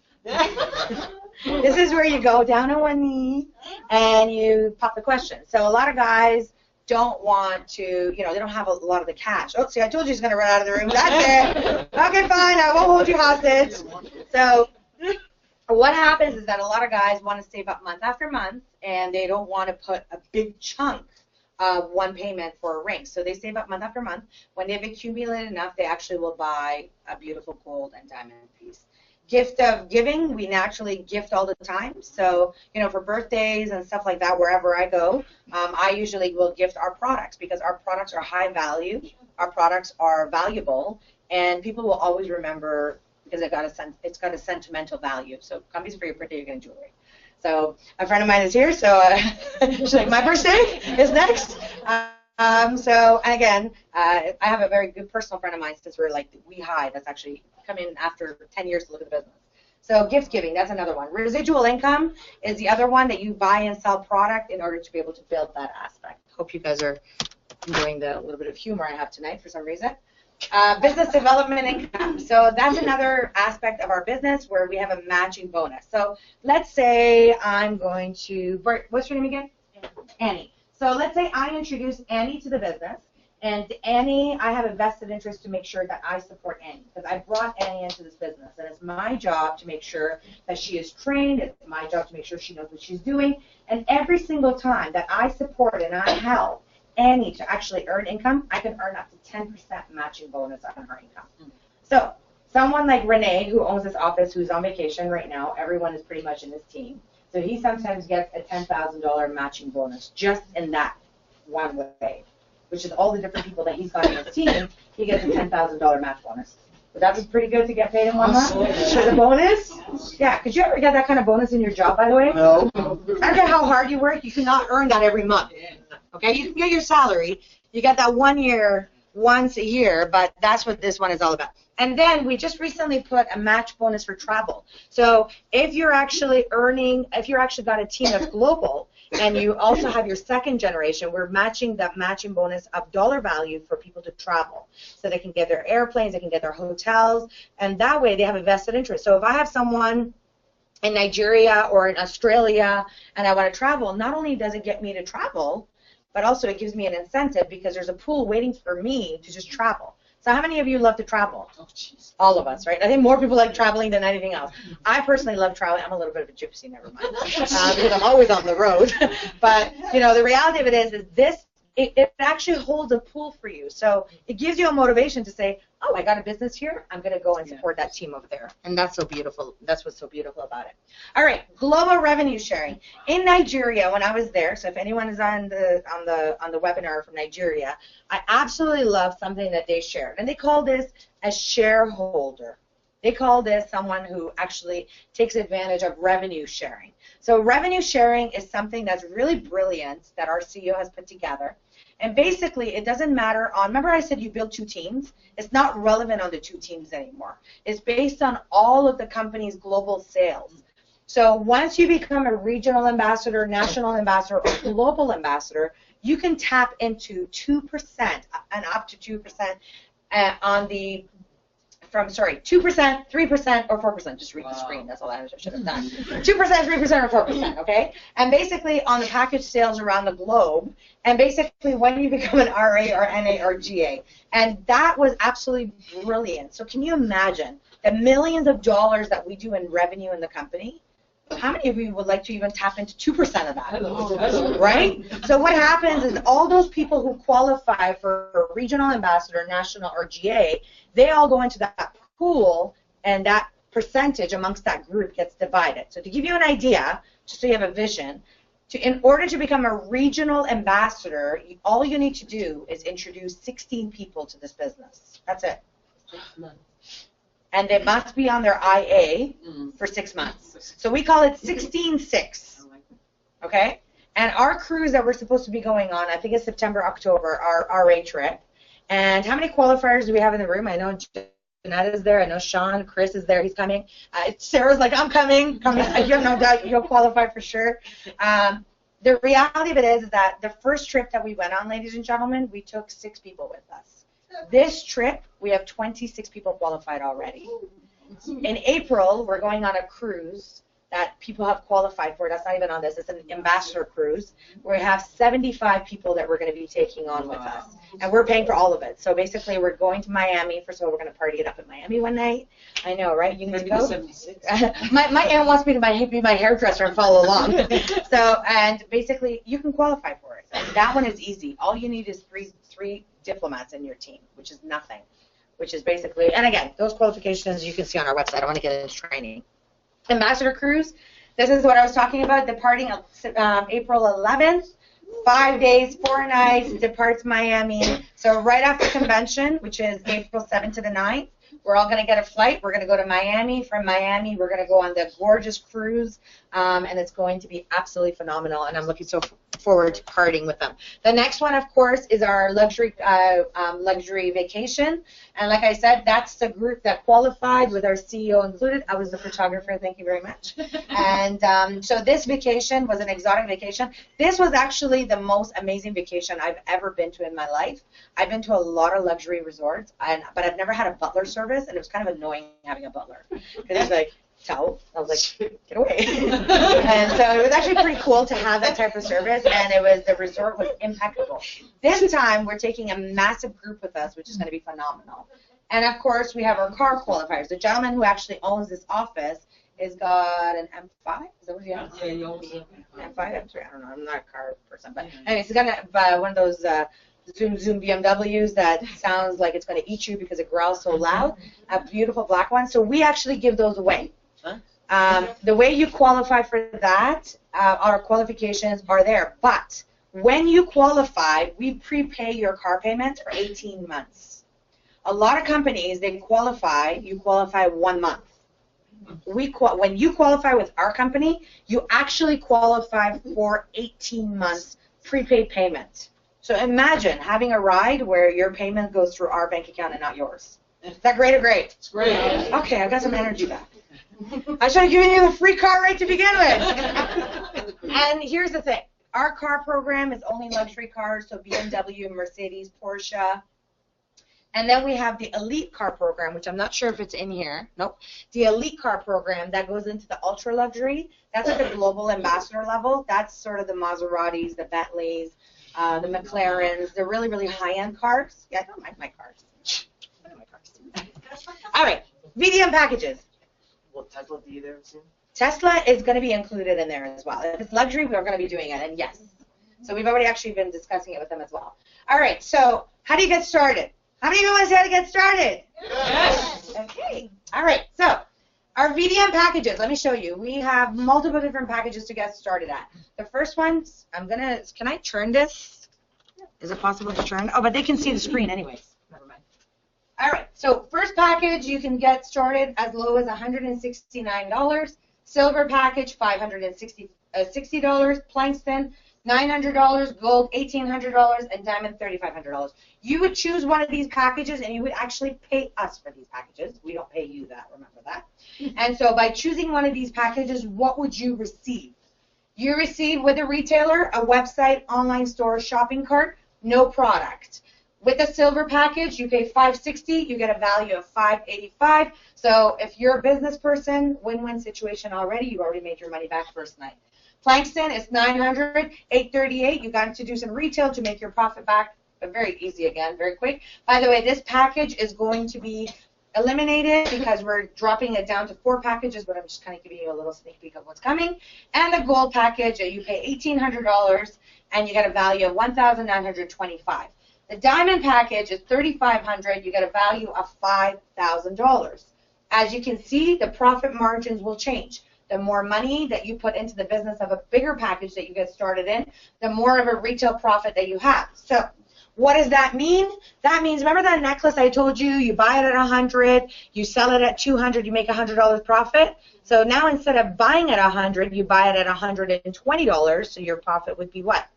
Speaker 1: This is where you go down on one knee and you pop the question. So a lot of guys don't want to, they don't have a lot of the cash. Oh, see, I told you he's going to run out of the room. That's it. Okay, fine. I won't hold you hostage. So what happens is that a lot of guys want to save up month after month, and they don't want to put a big chunk of one payment for a ring. So they save up month after month. When they've accumulated enough, they actually will buy a beautiful gold and diamond piece. Gift of giving, we naturally gift all the time. So, for birthdays and stuff like that, wherever I go, I usually will gift our products because our products are high value, our products are valuable, and people will always remember because it's got a sentimental value. So come for your birthday, you're getting jewelry. So a friend of mine is here, so she's like, my birthday is next. So again, I have a very good personal friend of mine since we're like high that's actually come in after 10 years to look at the business. So gift giving, that's another one. Residual income is the other one that you buy and sell product in order to be able to build that aspect. Hope you guys are enjoying the little bit of humor I have tonight for some reason. Business development income. So that's another aspect of our business where we have a matching bonus. So let's say I'm going to, what's your name again? Annie. So let's say I introduce Annie to the business, and Annie, I have a vested interest to make sure that I support Annie because I brought Annie into this business, and it's my job to make sure that she is trained. It's my job to make sure she knows what she's doing, and every single time that I support and I help Annie to actually earn income, I can earn up to 10% matching bonus on her income. So someone like Renee, who owns this office, who's on vacation right now, everyone is pretty much in this team. So he sometimes gets a $10,000 matching bonus just in that one way, which is all the different people that he's got in his team. He gets a $10,000 match bonus. Would that be pretty good to get paid in 1 month? As a bonus? Yeah. Could you ever get that kind of bonus in your job, by the way?
Speaker 3: No.
Speaker 1: I don't care how hard you work. You cannot earn that every month. Okay? You can get your salary. You get that 1 year once a year, but that's what this one is all about. And then we just recently put a match bonus for travel. So if you're actually got a team that's global And you also have your second generation. We're matching that matching bonus of dollar value for people to travel. So they can get their airplanes, they can get their hotels, and that way they have a vested interest. So if I have someone in Nigeria or in Australia and I want to travel, not only does it get me to travel, but also it gives me an incentive because there's a pool waiting for me to just travel. So how many of you love to travel?
Speaker 2: Oh, jeez.
Speaker 1: All of us, right? I think more people like traveling than anything else. I personally love traveling. I'm a little bit of a gypsy, never mind, because I'm always on the road. But, you know, the reality of it is this, it actually holds a pool for you. So it gives you a motivation to say, oh, I got a business here. I'm going to go and support that team over there. And that's so beautiful. That's what's so beautiful about it. All right, global revenue sharing. In Nigeria, when I was there, so if anyone is on the webinar from Nigeria, I absolutely love something that they shared. And they call this a shareholder. They call this someone who actually takes advantage of revenue sharing. So revenue sharing is something that's really brilliant that our CEO has put together. And basically, it doesn't matter on, remember I said you build 2 teams? It's not relevant on the 2 teams anymore. It's based on all of the company's global sales. So once you become a regional ambassador, national ambassador, or global ambassador, you can tap into 2% and up to 2% on the 2%, 3%, or 4%. Just read the screen. That's all I should have done. 2%, 3%, or 4%, okay? And basically on the package sales around the globe, and basically when you become an RA or NA or GA. And that was absolutely brilliant. So can you imagine the millions of dollars that we do in revenue in the company? How many of you would like to even tap into 2% of that, right? So what happens is all those people who qualify for regional ambassador, national, or GA, they all go into that pool, and that percentage amongst that group gets divided. So to give you an idea, just so you have a vision, in order to become a regional ambassador, all you need to do is introduce 16 people to this business. That's it. And they must be on their IA for 6 months. So we call it 16-6, okay? And our cruise that we're supposed to be going on, I think it's September, October, our RA trip. And how many qualifiers do we have in the room? I know Jeanette is there. I know Sean, Chris is there. He's coming. Sarah's like, I'm coming. You have no doubt you'll qualify for sure. The reality of it is that the first trip that we went on, ladies and gentlemen, we took 6 people with us. This trip, we have 26 people qualified already. In April, we're going on a cruise that people have qualified for. That's not even on this. It's an ambassador cruise where we have 75 people that we're going to be taking on with us. And we're paying for all of it. So basically, we're going to Miami. First of all, we're going to party it up in Miami one night. I know, right? You need to go? my aunt wants me to be my hairdresser and follow along. So, and basically, you can qualify for it. And that one is easy. All you need is three diplomats in your team, which is nothing. Which is basically, and again, those qualifications you can see on our website. I want to get into training. Ambassador Cruise, this is what I was talking about, departing April 11th, 5 days, 4 nights, departs Miami. So right after convention, which is April 7th to the 9th, we're all going to get a flight. We're going to go to Miami. From Miami, we're going to go on the gorgeous cruise, and it's going to be absolutely phenomenal, and I'm looking so forward to partying with them. The next one, of course, is our luxury vacation, and like I said, that's the group that qualified with our CEO included. I was the photographer, thank you very much. And so this vacation was an exotic vacation. This was actually the most amazing vacation I've ever been to in my life. I've been to a lot of luxury resorts, but I've never had a butler service, and it was kind of annoying having a butler because he's like, so I was like, get away. And so it was actually pretty cool to have that type of service, and the resort was impeccable. This time we're taking a massive group with us, which is going to be phenomenal. And of course we have our car qualifiers. The gentleman who actually owns this office has got an M5. Is that what he has? M5, M3. I don't know. I'm not a car person, but anyways, he's got one of those Zoom BMWs that sounds like it's going to eat you because it growls so loud. A beautiful black one. So we actually give those away. The way you qualify for that, our qualifications are there. But when you qualify, we prepay your car payments for 18 months. A lot of companies, you qualify 1 month. When you qualify with our company, you actually qualify for 18 months prepaid payment. So imagine having a ride where your payment goes through our bank account and not yours. Is that great or great?
Speaker 2: It's great.
Speaker 1: Okay, I got some energy back. I should have given you the free car ride to begin with. And here's the thing. Our car program is only luxury cars, so BMW, Mercedes, Porsche. And then we have the elite car program, which I'm not sure if it's in here. Nope. The elite car program that goes into the ultra luxury. That's at the global ambassador level. That's sort of the Maseratis, the Bentleys, the McLarens, the really, really high-end cars. Yeah, I don't mind my cars. I don't mind my cars. All right. VDM packages.
Speaker 2: Will Tesla be there soon?
Speaker 1: Tesla is going to be included in there as well. If it's luxury, we're going to be doing it, and yes. So we've already actually been discussing it with them as well. All right. So how do you get started? How many of you want to see how to get started?
Speaker 2: Yes.
Speaker 1: Okay. All right. So our VDM packages, let me show you. We have multiple different packages to get started at. The first one, can I turn this? Is it possible to turn? Oh, but they can see the screen anyways. Never mind. All right. So first package, you can get started as low as $169. Silver package, $560. Plankston, $900, gold $1,800, and diamond $3,500. You would choose one of these packages, and you would actually pay us for these packages. We don't pay you that, remember that. And so by choosing one of these packages, what would you receive? You receive with a retailer, a website, online store, shopping cart, no product. With the silver package, you pay $560, you get a value of $585. So if you're a business person, win-win situation already, you already made your money back first night. Plankston is $900, $838. You got to do some retail to make your profit back, but very easy again, very quick. By the way, this package is going to be eliminated because we're dropping it down to 4 packages, but I'm just kind of giving you a little sneak peek of what's coming. And the gold package, you pay $1,800, and you get a value of $1,925. The diamond package is $3,500. You get a value of $5,000. As you can see, the profit margins will change. The more money that you put into the business of a bigger package that you get started in, the more of a retail profit that you have. So what does that mean? That means, remember that necklace I told you, you buy it at $100, you sell it at $200, you make $100 profit? So now instead of buying at $100, you buy it at $120, so your profit would be what?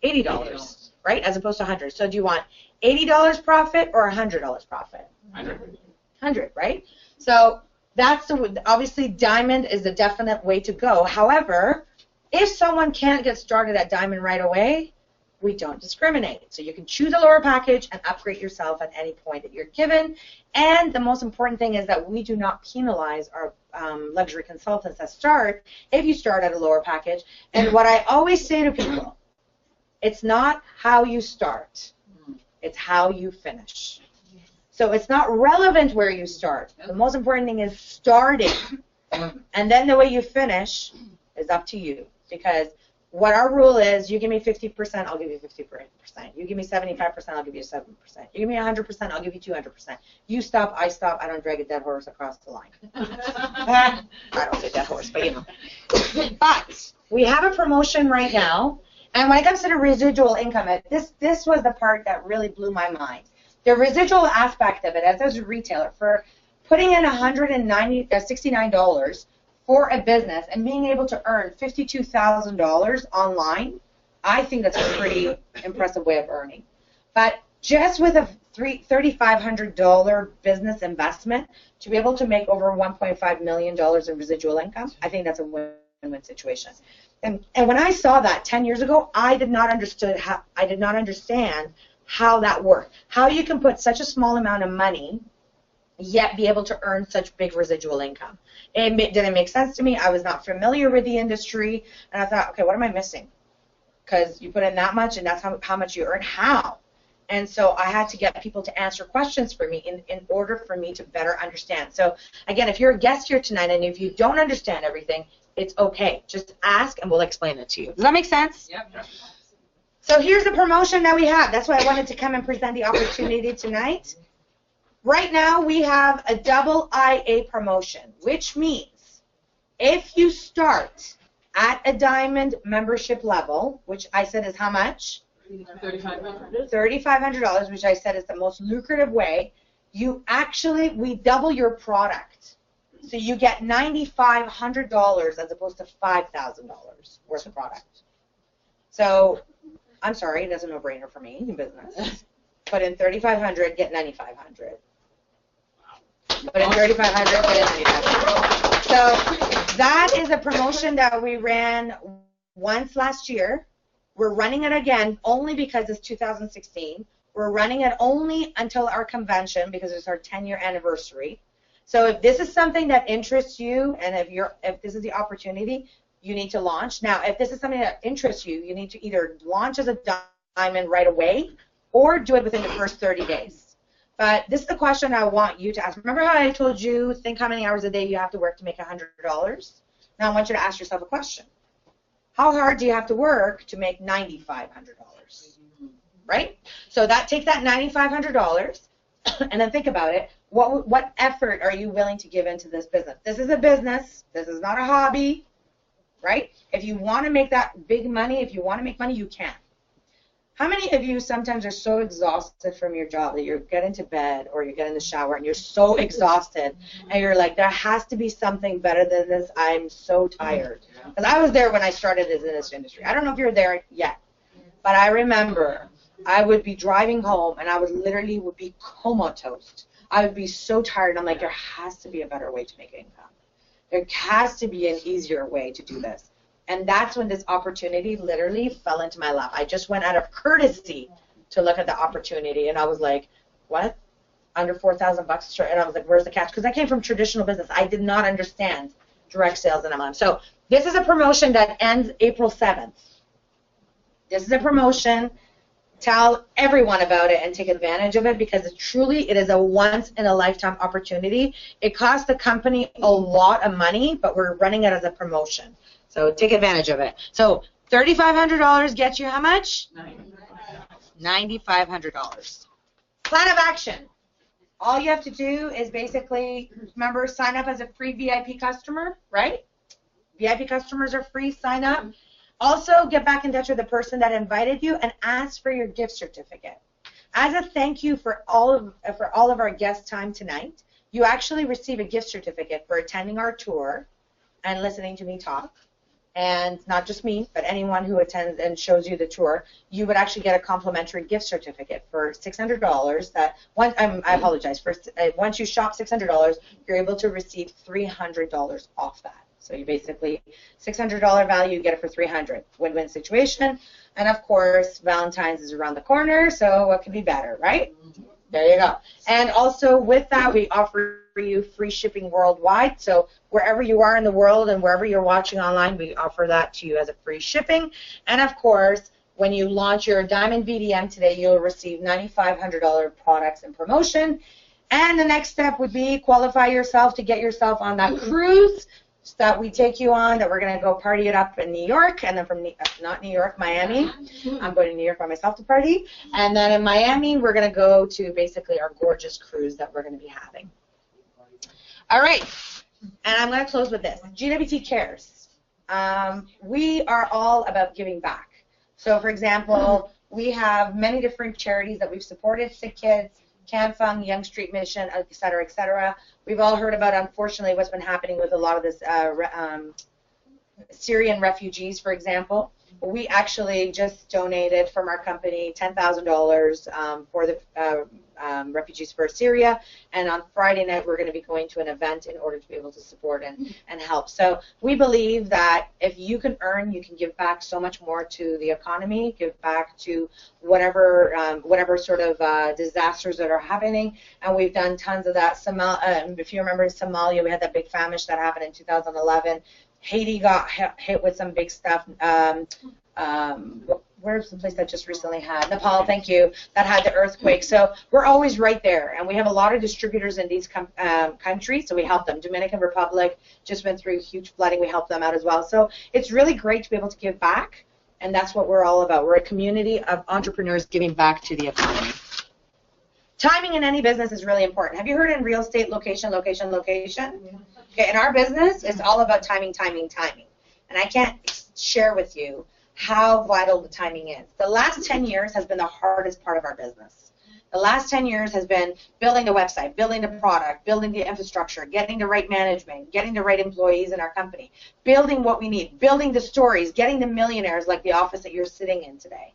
Speaker 1: $80, right? As opposed to $100. So do you want $80 profit or $100 profit? 100, right? So that's obviously diamond is a definite way to go. However, if someone can't get started at diamond right away, we don't discriminate. So you can choose a lower package and upgrade yourself at any point that you're given. And the most important thing is that we do not penalize our luxury consultants that start if you start at a lower package. And what I always say to people, it's not how you start, it's how you finish. So it's not relevant where you start. The most important thing is starting. And then the way you finish is up to you. Because what our rule is, you give me 50%, I'll give you 50%. You give me 75%, I'll give you 7%. You give me 100%, I'll give you 200%. You stop, I stop. I don't drag a dead horse across the line. I don't say dead horse, but you know. But we have a promotion right now. And when it comes to the residual income, this was the part that really blew my mind. The residual aspect of it, as a retailer, for putting in $69 for a business and being able to earn $52,000 online, I think that's a pretty impressive way of earning. But just with a $3,500 business investment, to be able to make over $1.5 million in residual income, I think that's a win-win situation. And when I saw that 10 years ago, I did not understand how that worked. How you can put such a small amount of money yet be able to earn such big residual income. It didn't make sense to me. I was not familiar with the industry, and I thought, okay, what am I missing? Because you put in that much, and that's how much you earn. How? And so I had to get people to answer questions for me in order for me to better understand. So again, if you're a guest here tonight and if you don't understand everything, it's okay. Just ask, and we'll explain it to you. Does that make sense?
Speaker 2: Yep.
Speaker 1: So here's the promotion that we have. That's why I wanted to come and present the opportunity tonight. Right now, we have a double IA promotion, which means if you start at a diamond membership level, which I said is how much?
Speaker 2: $3,500.
Speaker 1: $3,500, which I said is the most lucrative way. We double your product. So you get $9,500 as opposed to $5,000 worth of product. So I'm sorry, it's a no-brainer for me in business. Put in $3,500, get $9,500. Put in $3,500, put in $9,500. So that is a promotion that we ran once last year, We're running it again only because it's 2016. We're running it only until our convention because it's our 10-year anniversary. So if this is something that interests you, and if this is the opportunity, you need to launch. Now, if this is something that interests you, you need to either launch as a diamond right away or do it within the first 30 days. But this is the question I want you to ask. Remember how I told you, think how many hours a day you have to work to make $100? Now I want you to ask yourself a question. How hard do you have to work to make $9,500? Right? So take that $9,500 and then think about it. What effort are you willing to give into this business? This is a business. This is not a hobby. Right? If you want to make that big money, if you want to make money, you can. How many of you sometimes are so exhausted from your job that you get into bed or you get in the shower and you're so exhausted and you're like, there has to be something better than this. I'm so tired. Because I was there when I started in this industry. I don't know if you're there yet, but I remember I would be driving home and I would be comatose. I would be so tired. I'm like, there has to be a better way to make income. There has to be an easier way to do this. And that's when this opportunity literally fell into my lap. I just went out of courtesy to look at the opportunity, and I was like, what? Under $4,000? And I was like, where's the catch? Because I came from traditional business. I did not understand direct sales and MLM. So this is a promotion that ends April 7th. This is a promotion. Tell everyone about it and take advantage of it because it is a once-in-a-lifetime opportunity. It costs the company a lot of money, but we're running it as a promotion. So take advantage of it. So $3,500 gets you how much? $9,500. Plan of action. All you have to do is basically, remember, sign up as a free VIP customer, right? VIP customers are free. Sign up. Also, get back in touch with the person that invited you and ask for your gift certificate. As a thank you for all of our guest time tonight, you actually receive a gift certificate for attending our tour and listening to me talk. And not just me, but anyone who attends and shows you the tour, you would actually get a complimentary gift certificate for $600. I apologize. Once you shop $600, you're able to receive $300 off that. So you basically $600 value, you get it for $300. Win-win situation. And of course, Valentine's is around the corner, so what could be better, right? There you go. And also with that, we offer you free shipping worldwide. So wherever you are in the world and wherever you're watching online, we offer that to you as a free shipping. And of course, when you launch your Diamond BDM today, you'll receive $9,500 products and promotion. And the next step would be qualify yourself to get yourself on that cruise that we take you on, that we're going to go party it up in New York, and then from not New York, Miami. I'm going to New York by myself to party. And then in Miami, we're going to go to basically our gorgeous cruise that we're going to be having. All right, and I'm going to close with this. GWT Cares. We are all about giving back. So, for example, we have many different charities that we've supported, Sick Kids, CanFung, Young Street Mission, et cetera, et cetera. We've all heard about, unfortunately, what's been happening with a lot of this Syrian refugees, for example. We actually just donated from our company $10,000 for the refugees for Syria, and on Friday night we're going to be going to an event in order to be able to support and help. So we believe that if you can earn, you can give back so much more to the economy, give back to whatever sort of disasters that are happening, and we've done tons of that. If you remember Somalia, we had that big famine that happened in 2011. Haiti got hit with some big stuff. Where's the place that just recently had? Nepal, thank you, that had the earthquake. So we're always right there, and we have a lot of distributors in these countries, so we help them. Dominican Republic just went through huge flooding. We help them out as well. So it's really great to be able to give back, and that's what we're all about. We're a community of entrepreneurs giving back to the economy. Timing in any business is really important. Have you heard in real estate, location, location, location? Okay, in our business, it's all about timing, timing, timing. And I can't share with you how vital the timing is. The last 10 years has been the hardest part of our business. The last 10 years has been building the website, building the product, building the infrastructure, getting the right management, getting the right employees in our company, building what we need, building the stories, getting the millionaires like the office that you're sitting in today,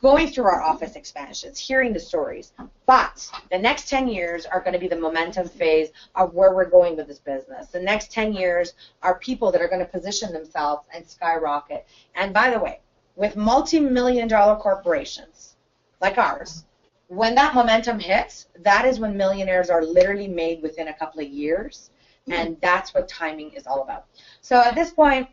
Speaker 1: going through our office expansions, hearing the stories. But the next 10 years are going to be the momentum phase of where we're going with this business. The next 10 years are people that are going to position themselves and skyrocket. And by the way, with multi-million-dollar corporations like ours, when that momentum hits, that is when millionaires are literally made within a couple of years, and that's what timing is all about. So at this point,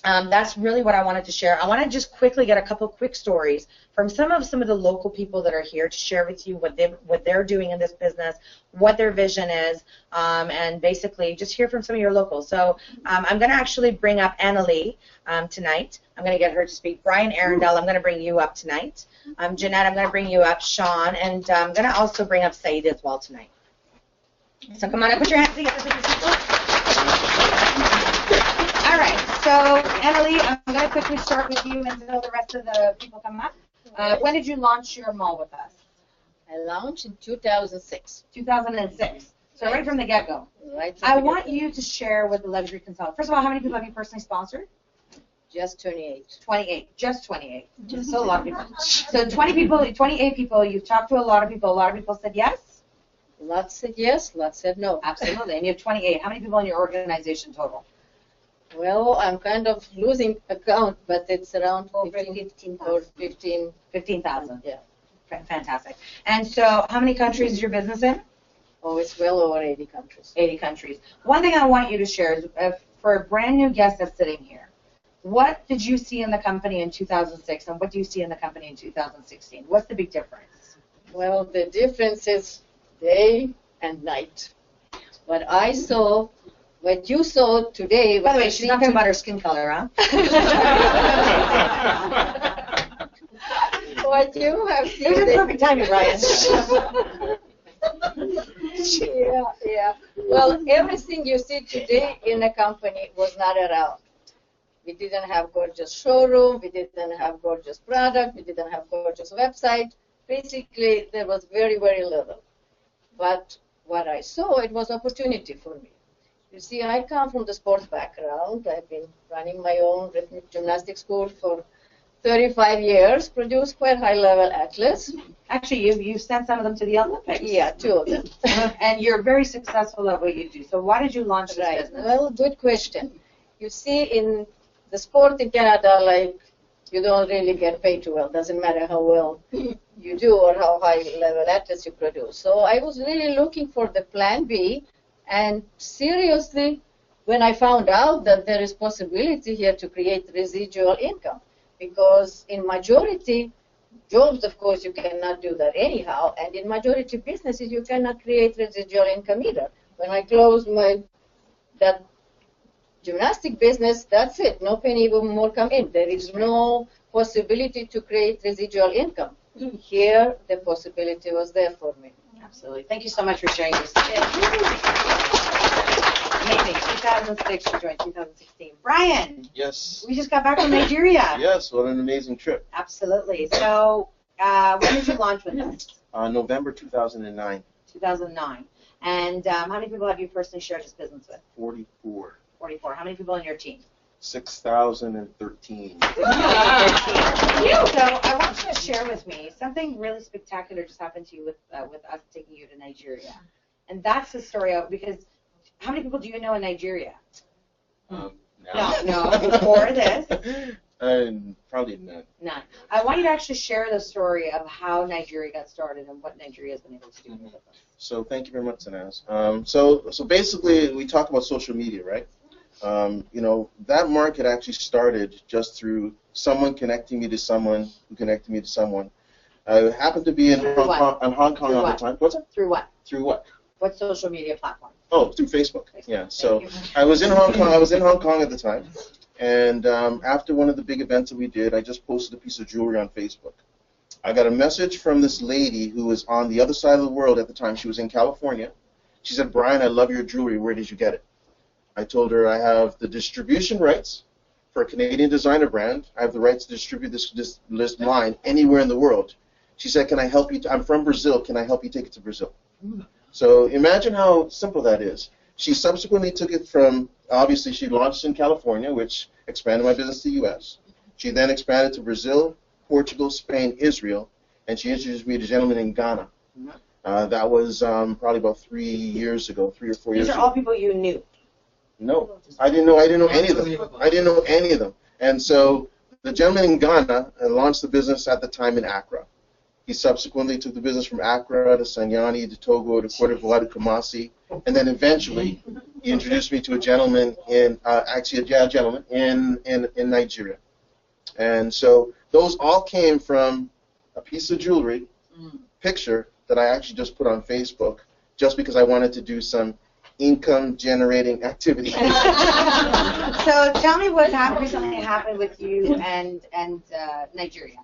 Speaker 1: that's really what I wanted to share. I want to just quickly get a couple quick stories from some of the local people that are here to share with you what they're doing in this business, what their vision is, and basically just hear from some of your locals. So I'm going to actually bring up Annalie tonight. I'm going to get her to speak. Brian Arundel, I'm going to bring you up tonight. Jeanette, I'm going to bring you up. Sean, and I'm going to also bring up Said as well tonight. So come on up, put your hands together. All right, so Annalie, I'm going to quickly start with you until the rest of the people come up. When did you launch your mall with us?
Speaker 3: I launched in 2006.
Speaker 1: 2006. So right from the get-go.
Speaker 3: Right.
Speaker 1: I want you to share with the luxury consultant. First of all, how many people have you personally sponsored?
Speaker 3: Just 28.
Speaker 1: 28. Just 28. So a lot of people. So 28 people. You've talked to a lot of people. A lot of people said yes?
Speaker 3: Lots said yes, lots said no.
Speaker 1: Absolutely. And you have 28. How many people in your organization total?
Speaker 3: Well, I'm kind of losing account, but it's around
Speaker 1: Over
Speaker 3: 15,000.
Speaker 1: 15,000.
Speaker 3: Yeah.
Speaker 1: Fantastic. And so how many countries is your business in?
Speaker 3: Oh, it's well over 80 countries.
Speaker 1: 80 countries. One thing I want you to share is for a brand new guest that's sitting here, what did you see in the company in 2006 and what do you see in the company in 2016? What's the big difference?
Speaker 3: Well, the difference is day and night. What I saw, what you saw today.
Speaker 1: By the way, she's not talking about her skin color, huh?
Speaker 3: What you have seen.
Speaker 1: It was a perfect timing, Ryan.
Speaker 3: Yeah. Well, everything you see today in a company was not around. We didn't have gorgeous showroom. We didn't have gorgeous product. We didn't have gorgeous website. Basically, there was very, very little. But what I saw, it was opportunity for me. You see, I come from the sports background. I've been running my own rhythmic gymnastics school for 35 years, produced quite high-level athletes.
Speaker 1: Actually, you sent some of them to the Olympics.
Speaker 3: Yeah, 2 of them.
Speaker 1: And you're very successful at what you do. So why did you launch this business?
Speaker 3: Well, good question. You see, in the sport in Canada, like, you don't really get paid too well. Doesn't matter how well you do or how high-level athletes you produce. So I was really looking for the plan B. And seriously, when I found out that there is possibility here to create residual income, because in majority jobs, of course, you cannot do that anyhow, and in majority businesses, you cannot create residual income either. When I closed that gymnastic business, that's it. No penny more come in. There is no possibility to create residual income. Here, the possibility was there for me.
Speaker 1: Absolutely. Thank you so much for sharing your story. Amazing. 2006, you joined 2016. Brian.
Speaker 4: Yes.
Speaker 1: We just got back from Nigeria.
Speaker 4: Yes, what an amazing trip.
Speaker 1: Absolutely. So when did you launch with us?
Speaker 4: November 2009.
Speaker 1: 2009. And how many people have you personally shared this business with?
Speaker 4: 44.
Speaker 1: 44. How many people in your team?
Speaker 4: 6,013.
Speaker 1: So I want you to share with me something really spectacular just happened to you with us taking you to Nigeria. And that's the story of, because how many people do you know in Nigeria?
Speaker 4: No.
Speaker 1: No, before this.
Speaker 4: Probably none.
Speaker 1: None. I want you to actually share the story of how Nigeria got started and what Nigeria has been able to do with us.
Speaker 4: So thank you very much, Sanaz. So basically, we talk about social media, right? That market actually started just through someone connecting me to someone who connected me to someone. I happened to be in Hong Kong at the time. What's that?
Speaker 1: Through what?
Speaker 4: Through what?
Speaker 1: What social media platform?
Speaker 4: Oh, through Facebook. Yeah. So I was in Hong Kong at the time, and after one of the big events that we did, I just posted a piece of jewelry on Facebook. I got a message from this lady who was on the other side of the world at the time. She was in California. She said, "Brian, I love your jewelry. Where did you get it?" I told her I have the distribution rights for a Canadian designer brand. I have the rights to distribute this line anywhere in the world. She said, "Can I help you? I'm from Brazil. Can I help you take it to Brazil?" So imagine how simple that is. She subsequently took it from, obviously she launched in California, which expanded my business to the U.S. She then expanded to Brazil, Portugal, Spain, Israel, and she introduced me to a gentleman in Ghana. That was probably about 3 years ago, 3 or 4 years ago.
Speaker 1: These are all people you knew.
Speaker 4: No, I didn't know any of them. I didn't know any of them. And so the gentleman in Ghana launched the business at the time in Accra. He subsequently took the business from Accra to Sanyani to Togo to Cote d'Ivoire to Kumasi, and then eventually he introduced me to a gentleman in in Nigeria. And so those all came from a piece of jewelry picture that I actually just put on Facebook just because I wanted to do some income generating activity.
Speaker 5: So tell me what's recently happened with you and Nigeria.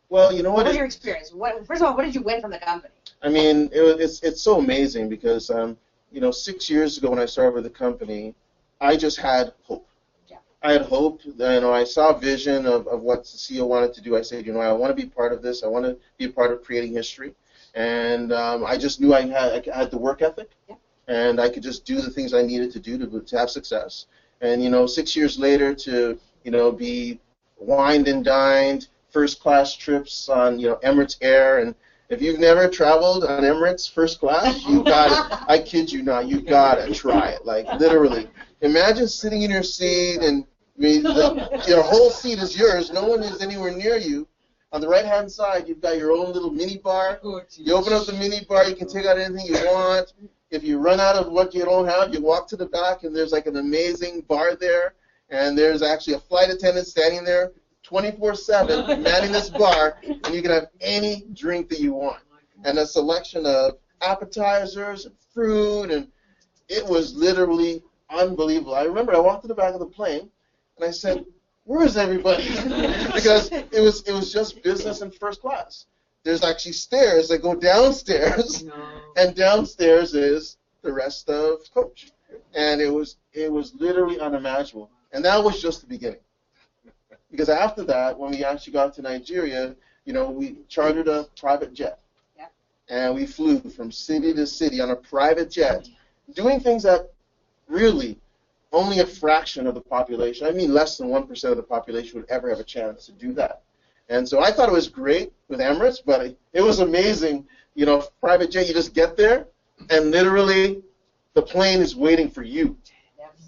Speaker 4: Well, you know
Speaker 5: What was your experience? First of all, what did you win from the company?
Speaker 4: I mean, it's so amazing because, 6 years ago when I started with the company, I just had hope.
Speaker 5: Yeah.
Speaker 4: I had hope. I saw a vision of what the CEO wanted to do. I said, I want to be part of this. I want to be a part of creating history. And I just knew I had the work ethic.
Speaker 5: Yeah.
Speaker 4: And I could just do the things I needed to do to have success. And 6 years later to be wined and dined, first class trips on Emirates Air, and if you've never traveled on Emirates first class, you got I kid you not, you gotta try it. Like literally, imagine sitting in your seat and your whole seat is yours. No one is anywhere near you. On the right-hand side, you've got your own little mini bar. You open up the mini bar, you can take out anything you want. If you run out of what you don't have, you walk to the back, and there's like an amazing bar there, and there's actually a flight attendant standing there 24/7 manning this bar, and you can have any drink that you want. And a selection of appetizers and fruit, and it was literally unbelievable. I remember I walked to the back of the plane, and I said, "Where is everybody?" Because it was just business and first class. There's actually stairs that go downstairs, and downstairs is the rest of Coach. And it was literally unimaginable. And that was just the beginning. Because after that, when we actually got to Nigeria, we chartered a private jet.
Speaker 5: Yeah.
Speaker 4: And we flew from city to city on a private jet, doing things that really only a fraction of the population, I mean less than 1% of the population would ever have a chance to do that. And so I thought it was great with Emirates, but it was amazing. Private jet, you just get there, and literally the plane is waiting for you.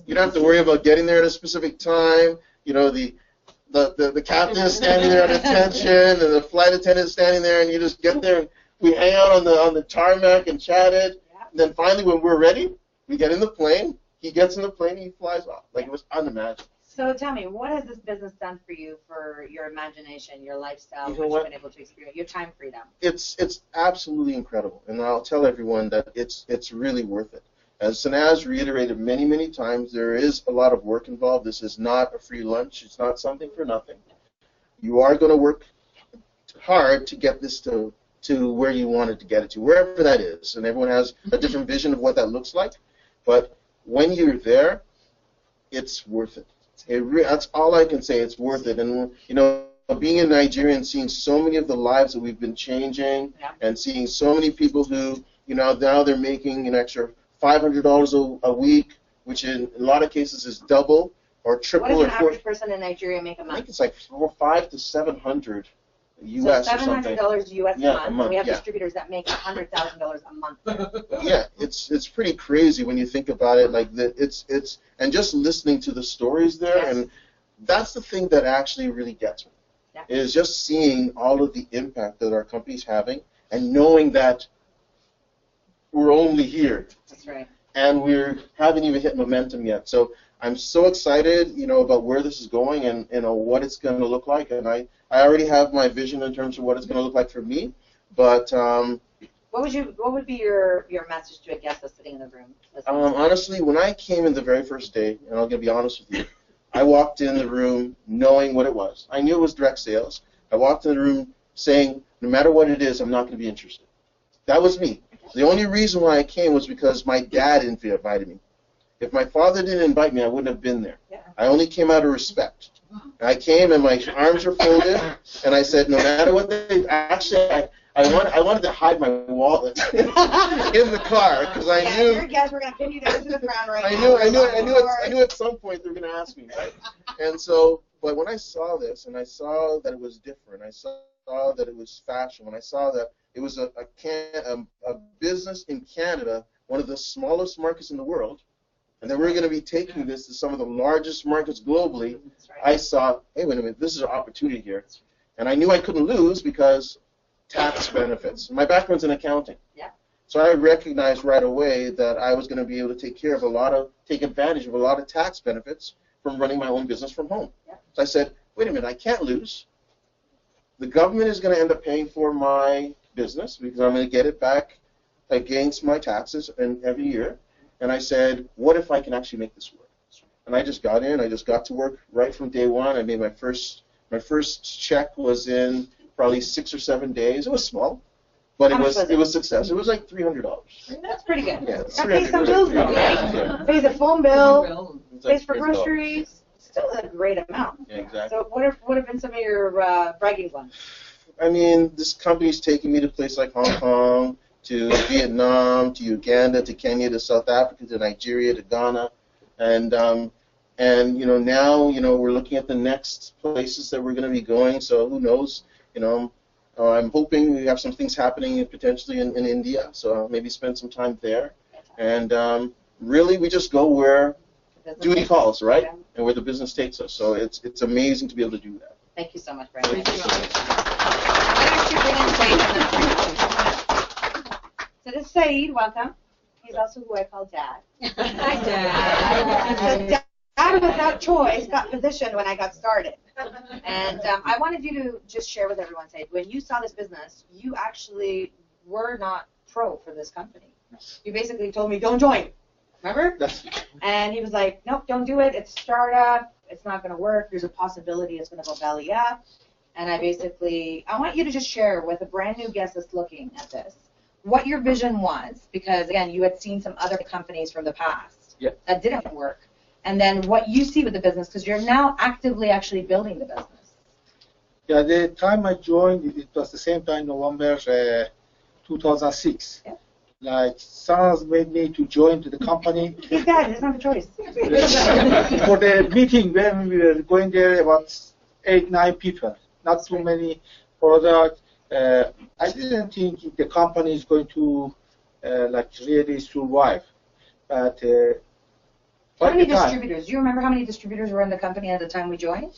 Speaker 4: You don't have to worry about getting there at a specific time. The captain is standing there at attention, and the flight attendant is standing there, and you just get there, and we hang out on the tarmac and chatted. And then finally, when we're ready, we get in the plane. He gets in the plane, and he flies off. Like, it was unimaginable.
Speaker 5: So tell me, what has this business done for you, for your imagination, your lifestyle,
Speaker 4: You know
Speaker 5: what
Speaker 4: what?
Speaker 5: you've been able to experience, your time freedom?
Speaker 4: It's absolutely incredible, and I'll tell everyone that it's really worth it. As Sanaz reiterated many, many times, there is a lot of work involved. This is not a free lunch. It's not something for nothing. You are going to work hard to get this to where you wanted to get it to, wherever that is. And everyone has a different vision of what that looks like. But when you're there, it's worth it. That's all I can say. It's worth it. And, being in Nigeria and seeing so many of the lives that we've been changing, and seeing so many people who, now they're making an extra $500 a week, which in a lot of cases is double or triple.
Speaker 5: What does
Speaker 4: or
Speaker 5: an average person in Nigeria make a
Speaker 4: I
Speaker 5: month?
Speaker 4: think it's like $500 to $700 U.S.
Speaker 5: So
Speaker 4: or something.
Speaker 5: $700 U.S.
Speaker 4: Yeah,
Speaker 5: a month.
Speaker 4: a month,
Speaker 5: We have
Speaker 4: yeah.
Speaker 5: distributors that make $100,000 a month.
Speaker 4: Yeah, it's pretty crazy when you think about it. Like it's and just listening to the stories there,
Speaker 5: Yes.
Speaker 4: and that's the thing that actually really gets me.
Speaker 5: Yeah.
Speaker 4: Is just seeing all of the impact that our company's having, and knowing that we're only here.
Speaker 5: That's right.
Speaker 4: And we haven't even hit momentum yet. So I'm so excited, about where this is going and what it's going to look like. And I already have my vision in terms of what it's going to look like for me. But
Speaker 5: What would be your message to a guest that's sitting in the room?
Speaker 4: honestly, when I came in the very first day, and I'm going to be honest with you, I walked in the room knowing what it was. I knew it was direct sales. I walked in the room saying, no matter what it is, I'm not going to be interested. That was me. The only reason why I came was because my dad invited me. If my father didn't invite me, I wouldn't have been there.
Speaker 5: Yeah.
Speaker 4: I only came out of respect. I came and my arms were folded, and I said, no matter what they actually, I wanted to hide my wallet in the car because I knew.
Speaker 5: Your guests were going to pin you down to the ground right
Speaker 4: I
Speaker 5: now.
Speaker 4: knew at some point they were going to ask me, right? And so, but when I saw this, and I saw that it was different, I saw that it was fashion, when I saw that it was a business in Canada, one of the smallest markets in the world, and then we're going to be taking this to some of the largest markets globally. I saw, hey, wait a minute, this is an opportunity here. And I knew I couldn't lose because tax benefits. My background's in accounting.
Speaker 5: Yeah.
Speaker 4: So I recognized right away that I was going to be able to take advantage of a lot of tax benefits from running my own business from home.
Speaker 5: Yeah.
Speaker 4: So I said, wait a minute, I can't lose. The government is going to end up paying for my business because I'm going to get it back against my taxes every year. And I said, what if I can actually make this work? And I just got in. I just got to work right from day one. I made my first check was in probably 6 or 7 days. It was small, but it was success. It was like $300.
Speaker 5: That's pretty good.
Speaker 4: Yeah,
Speaker 5: That pays some bills though, right?
Speaker 4: Yeah.
Speaker 5: Pays a phone bill,
Speaker 4: It's like
Speaker 5: pays for
Speaker 4: $300.
Speaker 5: groceries. Still a great amount.
Speaker 4: Yeah, exactly.
Speaker 5: So what have been some of your bragging ones?
Speaker 4: I mean, this company's taking me to places like Hong Kong, to Vietnam, to Uganda, to Kenya, to South Africa, to Nigeria, to Ghana, and you know, now, you know, we're looking at the next places that we're going to be going. So who knows? You know, I'm hoping we have some things happening potentially in India. So I'll maybe spend some time there, and really we just go where duty calls, right? And where the business takes us. So it's amazing to be able to do that.
Speaker 5: Thank you so much, Brandon. Why don't you bring in Saeed? So this is Saeed, welcome. He's also who I call Dad.
Speaker 3: Hi, Dad.
Speaker 5: So Dad, without choice, got positioned when I got started. And I wanted you to just share with everyone, Saeed, when you saw this business, you actually were not pro for this company. You basically told me, don't join. Remember? And he was like, nope, don't do it. It's a startup. It's not going to work. There's a possibility it's going to go belly up. And I want you to just share with a brand new guest that's looking at this what your vision was, because, again, you had seen some other companies from the past that didn't work, and then what you see with the business, because you're now actively actually building the business.
Speaker 6: Yeah, the time I joined, it was the same time, November 2006.
Speaker 5: Yeah.
Speaker 6: Like, Sanaz made me to join to the company.
Speaker 5: He's Dad, he doesn't have a choice.
Speaker 6: For the meeting, when we were going there, about 8, 9 people, not too many products. I didn't think the company is going to like really survive. But
Speaker 5: how many distributors? Do you remember how many distributors were in the company at the time we joined?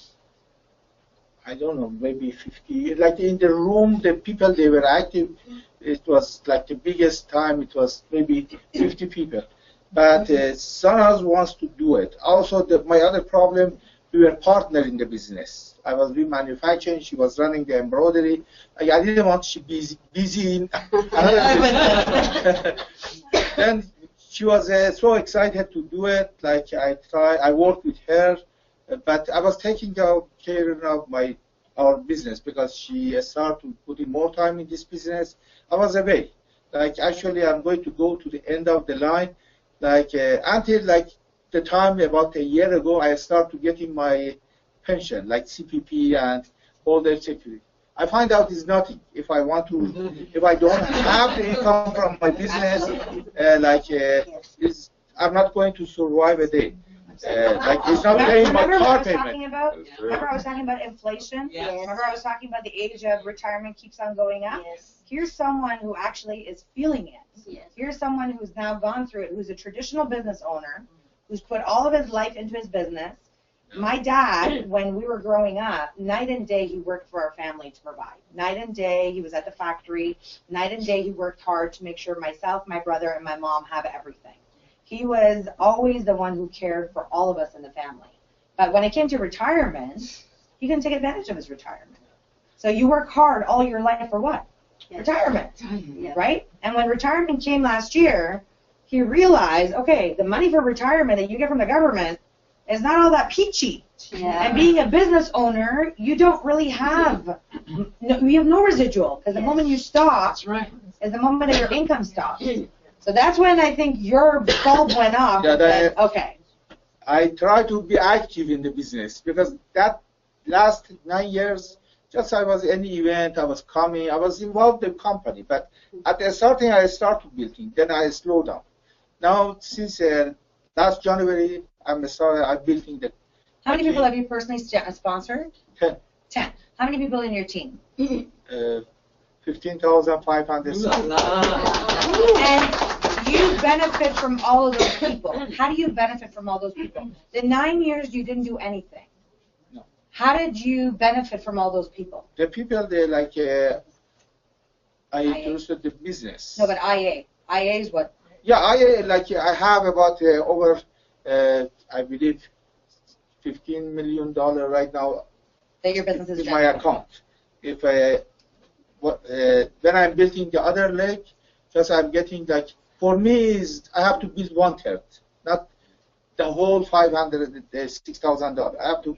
Speaker 6: I don't know, maybe 50. Like in the room, the people, they were active. It was like the biggest time, it was maybe 50 people. But Sanaz wants to do it. Also, my other problem, we were partners in the business. I was doing manufacturing, she was running the embroidery. I didn't want to be busy in another business. And she was so excited to do it. Like I worked with her, but I was taking care of our business because she started putting more time in this business. I was away. Like actually, I'm going to go to the end of the line. Like until like the time about a year ago, I started getting my pension, like CPP and all that security. I find out it's nothing. If I want to, if I don't have the income from my business, I'm not going to survive a day. Like it's not paying my car payment.
Speaker 5: Remember I was talking about inflation?
Speaker 3: Yes.
Speaker 5: Remember I was talking about the age of retirement keeps on going up?
Speaker 3: Yes.
Speaker 5: Here's someone who actually is feeling it.
Speaker 3: Yes.
Speaker 5: Here's someone who's now gone through it, who's a traditional business owner, who's put all of his life into his business. My dad, when we were growing up, night and day he worked for our family to provide. Night and day he was at the factory. Night and day he worked hard to make sure myself, my brother, and my mom have everything. He was always the one who cared for all of us in the family. But when it came to retirement, he couldn't take advantage of his retirement. So you work hard all your life for what? Yes. Retirement, right? And when retirement came last year, he realized, okay, the money for retirement that you get from the government is not all that peachy. Yeah. And being a business owner, you don't really have, you have no residual, because the moment you stop is the moment that your income stops. So that's when I think your bulb went off.
Speaker 6: Yeah,
Speaker 5: okay.
Speaker 6: I try to be active in the business because that last 9 years, just I was any event, I was coming, I was involved in the company. But at the starting, I started building, then I slowed down. Now, since last January, I'm building the.
Speaker 5: How many people have you personally sponsored?
Speaker 6: 10.
Speaker 5: 10. How many people in your team?
Speaker 6: 15,500.
Speaker 5: And you benefit from all of those people? How do you benefit from all those people? The 9 years you didn't do anything.
Speaker 6: No.
Speaker 5: How did you benefit from all those people?
Speaker 6: The people, they like, I
Speaker 5: IA.
Speaker 6: introduced the business.
Speaker 5: No, but IA. IA is what?
Speaker 6: Yeah, I have about over, I believe, $15 million right now
Speaker 5: That your business is
Speaker 6: in my
Speaker 5: generating.
Speaker 6: account. If when I'm building the other leg, just I'm getting like, for me is I have to build 1/3, not the whole $6,000. I have to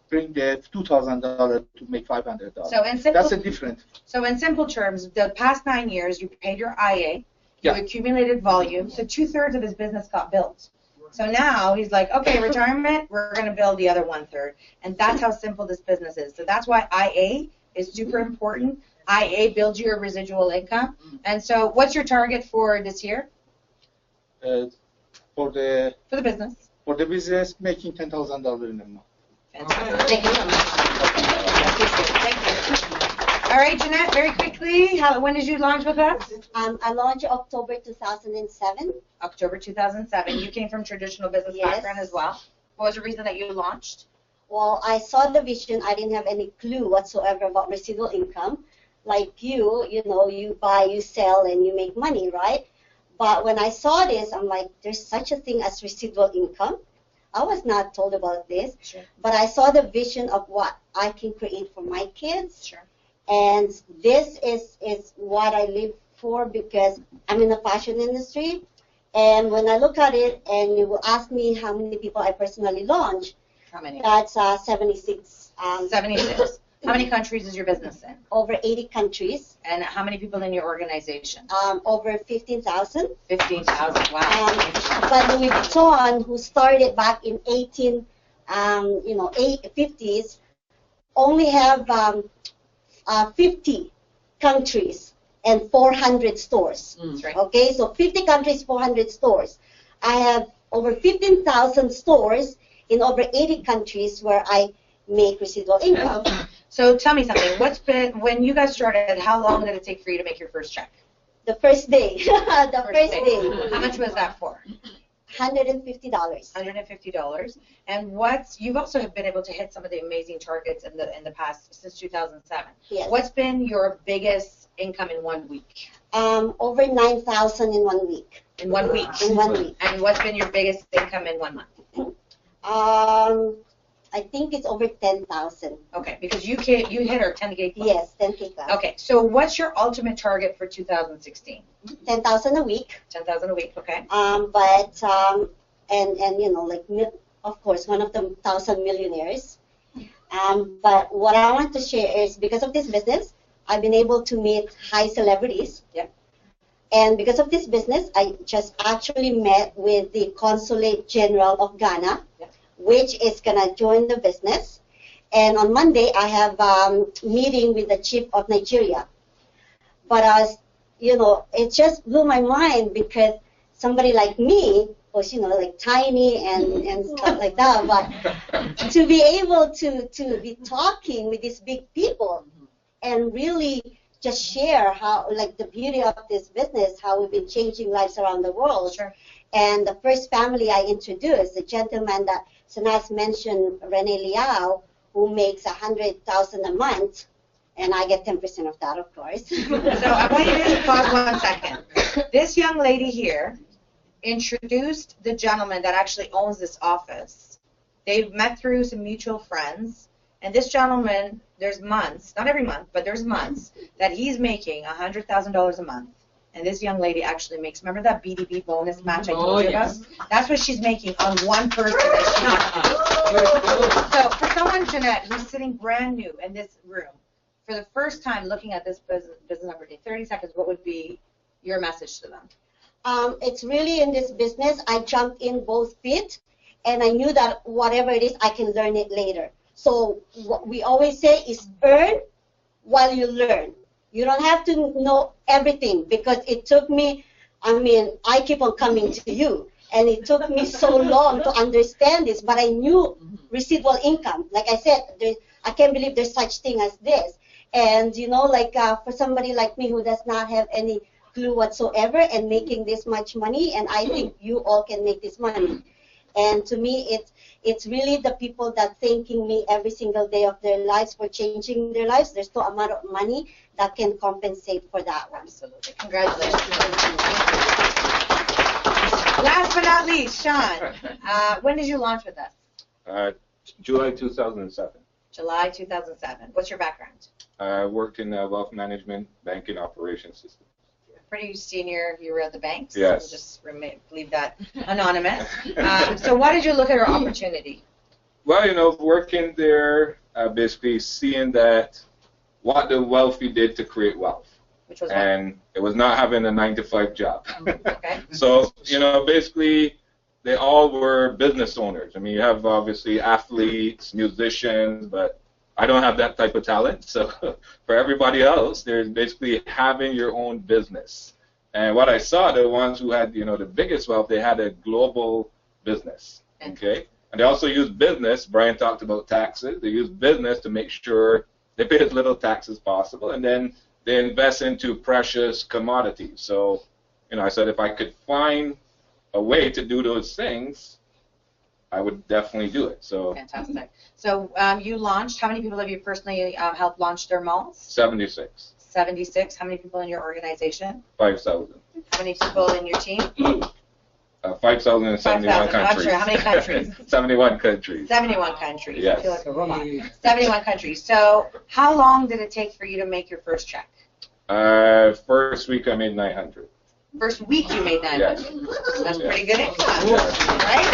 Speaker 6: bring the $2,000 to make $500.
Speaker 5: So in simple,
Speaker 6: That's a different.
Speaker 5: So in simple terms, the past 9 years, you paid your IA, you
Speaker 6: Yeah.
Speaker 5: accumulated volume, so 2/3 of his business got built. So now he's like, okay, retirement, we're going to build the other 1/3. And that's how simple this business is. So that's why IA is super important. IA builds your residual income. And so what's your target for this year
Speaker 6: For the
Speaker 5: for the business?
Speaker 6: business, making $10,000 in a month.
Speaker 5: Fantastic. Thank you so much. Thank you. All right, Jeanette, very quickly, when did you launch with us?
Speaker 7: I launched October 2007.
Speaker 5: October 2007. You came from traditional business
Speaker 7: Yes.
Speaker 5: background as well. What was the reason that you launched?
Speaker 7: Well, I saw the vision. I didn't have any clue whatsoever about residual income. Like you know, you buy, you sell, and you make money, right? But when I saw this, I'm like, there's such a thing as residual income. I was not told about this,
Speaker 5: Sure.
Speaker 7: but I saw the vision of what I can create for my kids.
Speaker 5: Sure.
Speaker 7: And this is what I live for because I'm in the fashion industry. And when I look at it and you will ask me how many people I personally launch,
Speaker 5: How many?
Speaker 7: that's 76.
Speaker 5: 76. How many countries is your business in?
Speaker 7: Over 80 countries,
Speaker 5: And how many people in your organization?
Speaker 7: over 15,000.
Speaker 5: 15,000. Wow.
Speaker 7: But Louis Vuitton, who started back in 50s, only have 50 countries and 400 stores.
Speaker 5: That's right.
Speaker 7: Okay, so 50 countries, 400 stores. I have over 15,000 stores in over 80 countries where I make residual income.
Speaker 5: So tell me something. When you guys started, how long did it take for you to make your first check?
Speaker 7: The first day, the first day,
Speaker 5: How much was that for?
Speaker 7: $150.
Speaker 5: $150. And you've also have been able to hit some of the amazing targets in the past since 2007.
Speaker 7: Yes.
Speaker 5: What's been your biggest income in 1 week?
Speaker 7: Over 9,000 in 1 week.
Speaker 5: In 1 week.
Speaker 7: In 1 week.
Speaker 5: And what's been your biggest income in 1 month?
Speaker 7: I think it's over 10,000.
Speaker 5: Okay, because you hit our 10K club.
Speaker 7: Yes, 10K class.
Speaker 5: Okay, so what's your ultimate target for 2016?
Speaker 7: 10,000 a week.
Speaker 5: 10,000 a week. Okay.
Speaker 7: Of course, one of the 1,000 millionaires. But what I want to share is because of this business, I've been able to meet high celebrities.
Speaker 5: Yep.
Speaker 7: And because of this business, I just actually met with the Consulate General of Ghana,
Speaker 5: Yep.
Speaker 7: which is going to join the business. And on Monday, I have a meeting with the chief of Nigeria. But, it just blew my mind because somebody like me was, like tiny and stuff like that. But to be able to be talking with these big people and really just share how, like, the beauty of this business, how we've been changing lives around the world.
Speaker 5: Sure.
Speaker 7: And the first family I introduced, the gentleman that Sanaz mentioned, Rene Liao, who makes $100,000 a month, and I get 10% of that, of course.
Speaker 5: So I want you to pause 1 second. This young lady here introduced the gentleman that actually owns this office. They've met through some mutual friends, and this gentleman, there's months, not every month, but there's months that he's making $100,000 a month. And this young lady actually makes, remember that BDB bonus match I told you about? That's what she's making on one person that she So for someone, Jeanette, who's sitting brand new in this room, for the first time looking at this business opportunity, 30 seconds, what would be your message to them?
Speaker 7: It's really in this business, I jumped in both feet, and I knew that whatever it is, I can learn it later. So what we always say is earn while you learn. You don't have to know everything because it took me, I keep on coming to you. And it took me so long to understand this, but I knew residual income. Like I said, I can't believe there's such thing as this. And, for somebody like me who does not have any clue whatsoever and making this much money, and I think you all can make this money. And to me, it's really the people that thanking me every single day of their lives for changing their lives. There's no amount of money that can compensate for that one.
Speaker 1: Absolutely. Congratulations. Last but not least, Sean, when did you launch with us?
Speaker 8: July 2007.
Speaker 1: July 2007. What's your background?
Speaker 8: I worked in wealth management, banking operations system.
Speaker 1: Pretty senior. You were at the banks.
Speaker 8: Yes.
Speaker 1: We'll just leave that anonymous. So why did you look at our opportunity?
Speaker 8: Well, working there, basically seeing that what the wealthy did to create wealth.
Speaker 1: Which was
Speaker 8: And it was not having a 9-to-5 job.
Speaker 1: okay.
Speaker 8: So, basically, they all were business owners. I mean, you have obviously athletes, musicians, but I don't have that type of talent. So for everybody else, there's basically having your own business. And what I saw, the ones who had, the biggest wealth, they had a global business. Okay? And they also use business. Brian talked about taxes. They use business to make sure they pay as little tax as possible. And then they invest into precious commodities. So, I said if I could find a way to do those things, I would definitely do it. So
Speaker 1: Fantastic. So you launched. How many people have you personally helped launch their malls?
Speaker 8: 76.
Speaker 1: 76. How many people in your organization?
Speaker 8: 5,000.
Speaker 1: How many people in your team?
Speaker 8: 5,071
Speaker 1: 5,000.
Speaker 8: countries.
Speaker 1: I'm sure. How many countries?
Speaker 8: 71 countries.
Speaker 1: 71 countries.
Speaker 8: Yes.
Speaker 1: I feel like a robot. 71 countries. So how long did it take for you to make your first check?
Speaker 8: First week I made 900.
Speaker 1: First week you made 900.
Speaker 8: Yes.
Speaker 1: That's
Speaker 8: Yes.
Speaker 1: pretty good income,
Speaker 8: Yes.
Speaker 1: right?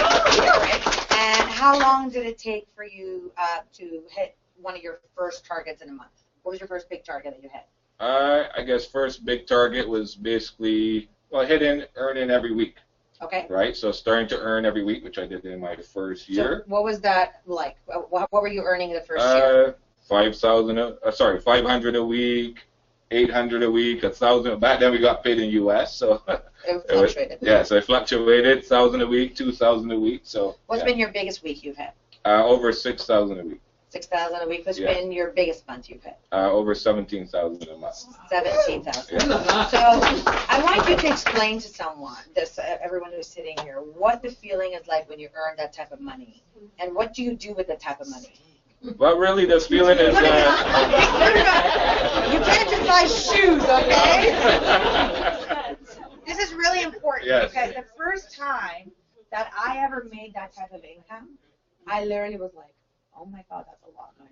Speaker 1: And how long did it take for you to hit one of your first targets in a month? What was your first big target that you hit?
Speaker 8: I guess first big target was basically, earning every week,
Speaker 1: Okay.
Speaker 8: right? So starting to earn every week, which I did in my first year.
Speaker 1: So what was that like? What were you earning the first year?
Speaker 8: 500 a week, 800 a week, 1,000. Back then we got paid in U.S., so
Speaker 1: It fluctuated.
Speaker 8: yeah, so it fluctuated, 1,000 a week, 2,000 a week. So
Speaker 1: What's been your biggest week you've hit?
Speaker 8: over 6,000 a week,
Speaker 1: 6,000 a week. What's
Speaker 8: Yeah.
Speaker 1: been your biggest month you've hit?
Speaker 8: over 17,000 a month.
Speaker 1: 17,000.
Speaker 8: Yeah.
Speaker 1: So I want you to explain to someone, everyone who's sitting here, what the feeling is like when you earn that type of money, and what do you do with that type of money?
Speaker 8: Well, really, this feeling is.
Speaker 1: You can't just buy shoes, okay? This is really important
Speaker 8: Yes.
Speaker 1: because the first time that I ever made that type of income, I literally was like, oh my God, that's a lot of money.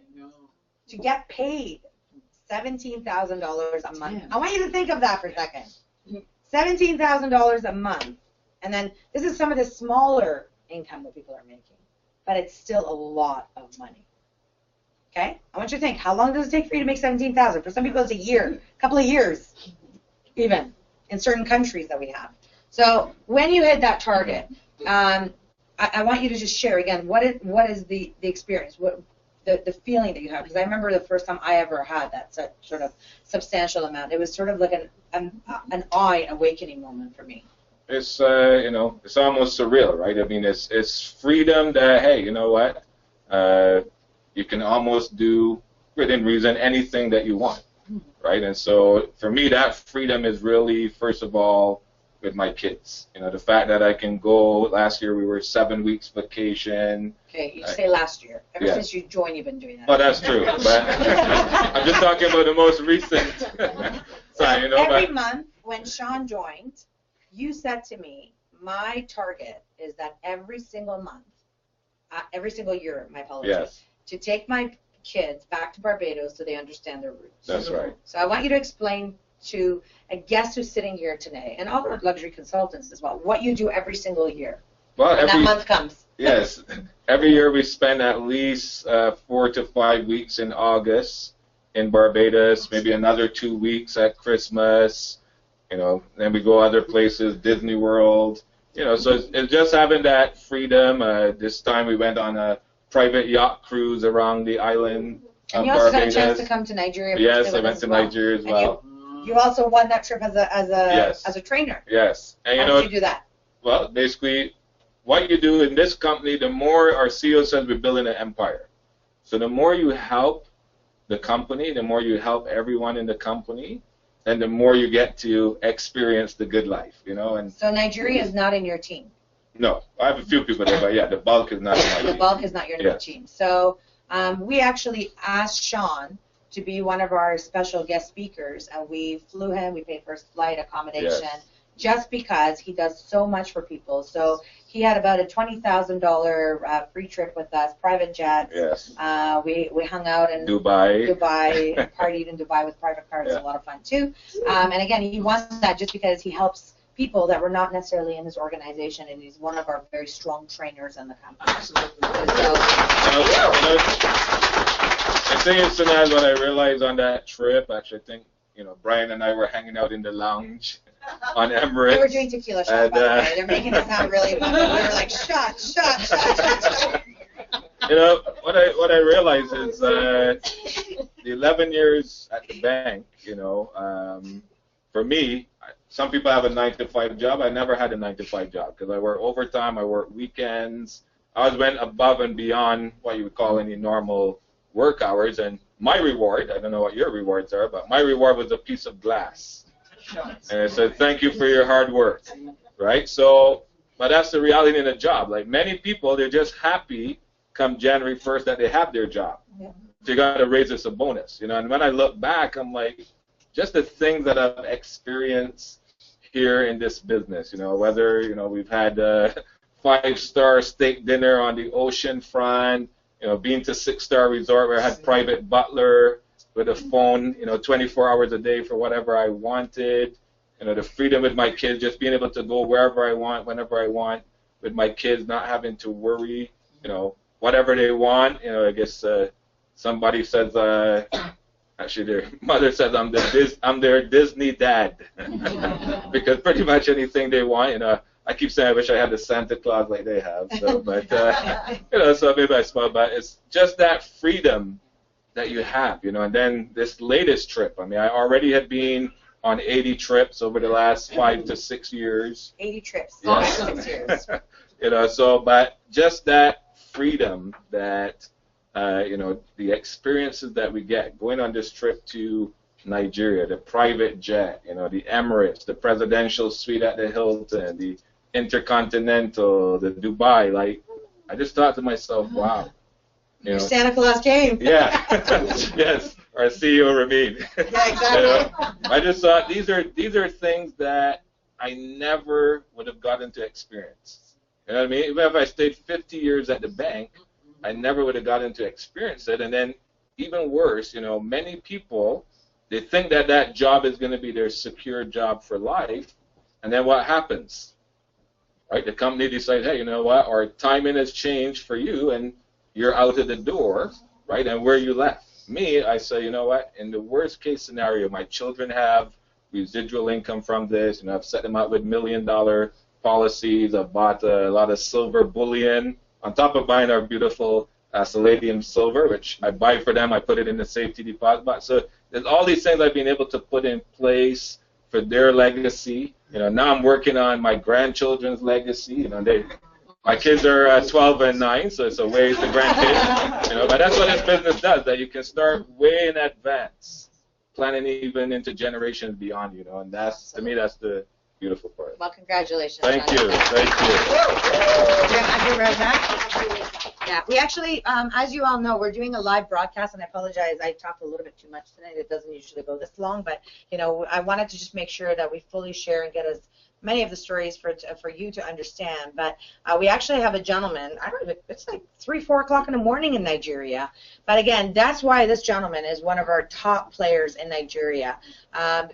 Speaker 1: To get paid $17,000 a month. I want you to think of that for a second. $17,000 a month. And then this is some of the smaller income that people are making, but it's still a lot of money. Okay? I want you to think, how long does it take for you to make $17,000? For some people, it's a year, a couple of years, even, in certain countries that we have. So when you hit that target, I want you to just share again, what is the experience, the feeling that you have? Because I remember the first time I ever had that sort of substantial amount. It was sort of like an eye awakening moment for me.
Speaker 8: It's it's almost surreal, right? I mean, it's freedom that, hey, you know what? You can almost do, within reason, anything that you want, right? And so for me, that freedom is really, first of all, with my kids. The fact that I can go, last year we were 7 weeks vacation.
Speaker 1: Okay, you say last year. Ever
Speaker 8: Yeah.
Speaker 1: since you joined, you've been doing that.
Speaker 8: Oh, that's true. But I'm just talking about the most recent. Sorry,
Speaker 1: Every month when Sean joined, you said to me, my target is that every single month, every single year, my apologies,
Speaker 8: Yes.
Speaker 1: to take my kids back to Barbados so they understand their roots.
Speaker 8: That's right.
Speaker 1: So I want you to explain to a guest who's sitting here today, and all the luxury consultants as well, what you do every single year.
Speaker 8: Well,
Speaker 1: When that month comes.
Speaker 8: Yes. Every year we spend at least 4 to 5 weeks in August in Barbados, maybe another 2 weeks at Christmas. Then we go other places, Disney World. So it's just having that freedom. This time we went on a private yacht cruise around the island
Speaker 1: And
Speaker 8: of
Speaker 1: you also got a
Speaker 8: Barbados.
Speaker 1: chance to come to Nigeria.
Speaker 8: Yes,
Speaker 1: with
Speaker 8: I
Speaker 1: us
Speaker 8: went
Speaker 1: as
Speaker 8: to
Speaker 1: well.
Speaker 8: Nigeria as
Speaker 1: And
Speaker 8: well.
Speaker 1: You also won that trip as
Speaker 8: Yes.
Speaker 1: a trainer.
Speaker 8: Yes. And
Speaker 1: How did you do that?
Speaker 8: well, basically, what you do in this company, the more our CEO says we're building an empire. So the more you help the company, the more you help everyone in the company, and the more you get to experience the good life, you know. And
Speaker 5: So Nigeria is not in your team.
Speaker 8: no, I have a few people there, but yeah, the bulk is not in my
Speaker 5: The
Speaker 8: team.
Speaker 5: bulk is not your
Speaker 8: Yes.
Speaker 5: team. So we actually asked Sean to be one of our special guest speakers, and we flew him. We paid for his flight, accommodation,
Speaker 8: Yes.
Speaker 5: just because he does so much for people. So he had about a $20,000 free trip with us, private jets.
Speaker 8: Yes.
Speaker 5: We hung out in
Speaker 8: Dubai.
Speaker 5: partied in Dubai with private cars. It was
Speaker 8: Yeah.
Speaker 5: a lot of fun too. And again, he wants that just because he helps people that were not necessarily in his organization, and he's one of our very strong trainers in the company. So,
Speaker 8: The thing is, Sanaz, what I realized on that trip, actually, I think, Brian and I were hanging out in the lounge on Emirates.
Speaker 5: they were doing tequila shots,
Speaker 8: And,
Speaker 5: by the way. They're making it sound really fun. We were like, shot.
Speaker 8: What I realized is the 11 years at the bank, for me, some people have a 9-to-5 job. I never had a 9-to-5 job because I work overtime, I work weekends. I always went above and beyond what you would call any normal work hours. And my reward, I don't know what your rewards are, but my reward was a piece of glass. And it said, thank you for your hard work, right? So, but that's the reality in a job. Like many people, they're just happy come January 1st that they have their job.
Speaker 5: Yeah.
Speaker 8: So you got to raise us a bonus, And when I look back, I'm like, just the things that I've experienced here in this business, whether, we've had a 5-star steak dinner on the ocean front, been to 6-star resort where I had private butler with a phone, 24 hours a day for whatever I wanted, the freedom with my kids, just being able to go wherever I want, whenever I want, with my kids, not having to worry, whatever they want. I guess somebody says, actually their mother says I'm their Disney dad because pretty much anything they want, I keep saying I wish I had the Santa Claus like they have, so, but so maybe I smile, but it's just that freedom that you have, and then this latest trip, I already had been on 80 trips over the last 5 to 6 years.
Speaker 5: 80 trips,
Speaker 8: Yeah.
Speaker 5: 6 years.
Speaker 8: But just that freedom that, the experiences that we get, going on this trip to Nigeria, the private jet, the Emirates, the presidential suite at the Hilton, the Intercontinental, the Dubai, like, I just thought to myself, wow.
Speaker 5: Your Santa Claus came.
Speaker 8: Yeah. Yes. Our CEO Ramin.
Speaker 5: Yeah, exactly.
Speaker 8: I just thought these are things that I never would have gotten to experience. You know what I mean? Even if I stayed 50 years at the bank, I never would have gotten to experience it. And then even worse, many people, they think that job is going to be their secure job for life. And then what happens? Right? The company decides, hey, you know what? Our timing has changed for you, and you're out of the door, right? And where you left. Me, I say, you know what? In the worst case scenario, my children have residual income from this. I've set them up with $1 million policies. I've bought a lot of silver bullion on top of buying our beautiful Palladium silver, which I buy for them. I put it in the safety deposit box. So there's all these things I've been able to put in place for their legacy. Now I'm working on my grandchildren's legacy. My kids are 12 and 9, so it's a ways to grandkids. But that's what this business does, that you can start way in advance, planning even into generations beyond, and that's, to me, that's the beautiful part.
Speaker 5: Well, congratulations.
Speaker 8: Thank
Speaker 5: Sean.
Speaker 8: you. Thank you.
Speaker 5: Yeah, we actually, as you all know, we're doing a live broadcast, and I apologize, I talked a little bit too much tonight. It doesn't usually go this long, but, I wanted to just make sure that we fully share and get as many of the stories for you to understand. But we actually have a gentleman, I don't know, it's like 3, 4 o'clock in the morning in Nigeria. But again, that's why this gentleman is one of our top players in Nigeria.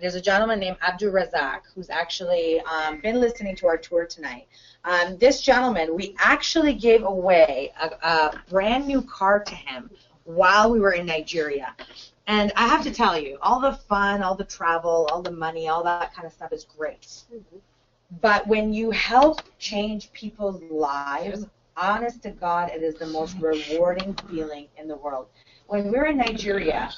Speaker 5: There's a gentleman named Abdul Razak who's actually been listening to our tour tonight. This gentleman, we actually gave away a brand new car to him while we were in Nigeria. And I have to tell you, all the fun, all the travel, all the money, all that kind of stuff is great. Mm-hmm. But when you help change people's lives, honest to God, it is the most rewarding feeling in the world. When we were in Nigeria,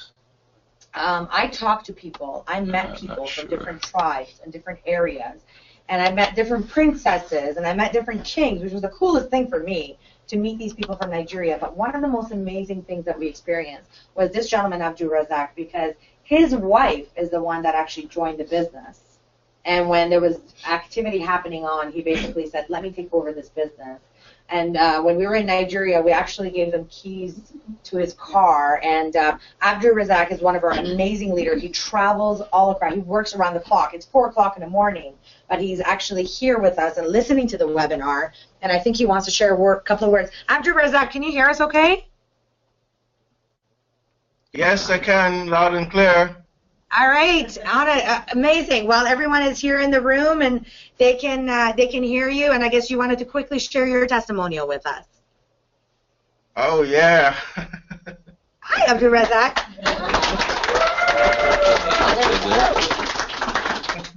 Speaker 5: I talked to people. I met people from different tribes and different areas. And I met different princesses, and I met different kings, which was the coolest thing for me, to meet these people from Nigeria. But one of the most amazing things that we experienced was this gentleman, Abdul Razak, because His wife is the one that actually joined the business. And when there was activity happening on, he basically said, let me take over this business. And when we were in Nigeria, we actually gave them keys to his car. And Abdul Razak is one of our amazing leaders. He travels all across. He works around the clock. It's 4 o'clock in the morning, but he's actually here with us and listening to the webinar. And I think he wants to share a couple of words. Abdul Razak, can you hear us okay?
Speaker 4: Yes, I can, loud and clear.
Speaker 5: All right, amazing. Well, everyone is here in the room, and they can hear you. And I guess you wanted to quickly share your testimonial with us.
Speaker 4: Oh yeah.
Speaker 5: Hi, Abdul Razak.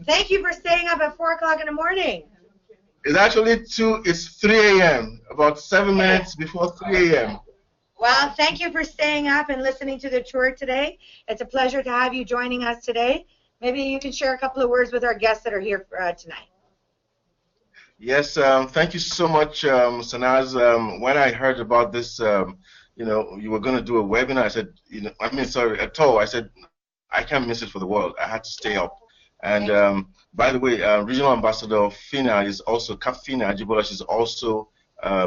Speaker 5: Thank you for staying up at 4 o'clock in the morning.
Speaker 4: It's actually it's 3 a.m. About 7 minutes before 3 a.m.
Speaker 5: Well, thank you for staying up and listening to the tour today. It's a pleasure to have you joining us today. Maybe you can share a couple of words with our guests that are here tonight.
Speaker 4: Yes, thank you so much, Sanaz. When I heard about this, you were going to do a webinar, I said, I said, I can't miss it for the world. I had to stay up. And by the way, Regional Ambassador Fina is also, Kafina Ajibola, she's also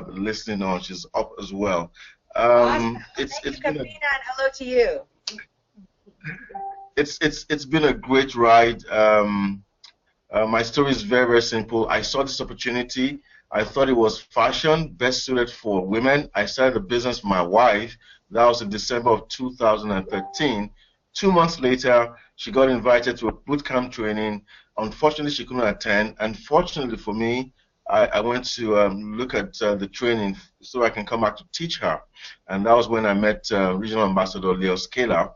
Speaker 4: listening on. She's up as well.
Speaker 5: Awesome. Thank you, Kafina, and hello to you.
Speaker 4: It's been a great ride. My story is very, very simple. I saw this opportunity. I thought it was fashion, best suited for women. I started a business with my wife. That was in December of 2013. 2 months later, she got invited to a bootcamp training. Unfortunately, she couldn't attend. Unfortunately for me, I went to look at the training so I can come back to teach her. And that was when I met Regional Ambassador Leo Scaler.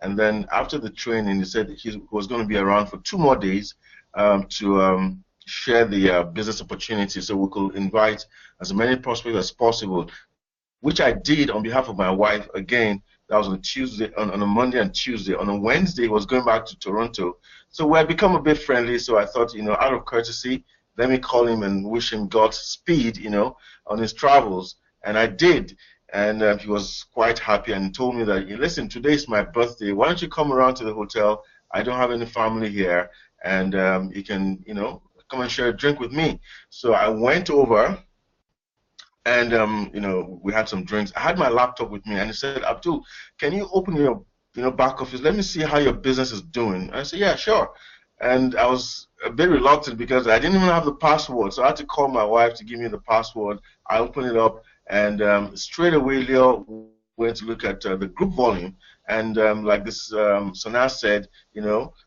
Speaker 4: And then after the training, he said he was going to be around for 2 more days to share the business opportunity so we could invite as many prospects as possible, which I did on behalf of my wife. Again, that was on a Tuesday, on a Monday and Tuesday. On a Wednesday, he was going back to Toronto. So we had become a bit friendly, so I thought, out of courtesy, let me call him and wish him God's speed, on his travels. And I did. And he was quite happy and told me that, listen, today is my birthday. Why don't you come around to the hotel? I don't have any family here. And you can, come and share a drink with me. So I went over and, we had some drinks. I had my laptop with me and he said, Abdul, can you open your, back office? Let me see how your business is doing. And I said, yeah, sure. And I was a bit reluctant because I didn't even have the password. So I had to call my wife to give me the password. I opened it up and straight away Leo went to look at the group volume. And like this Sanaz said,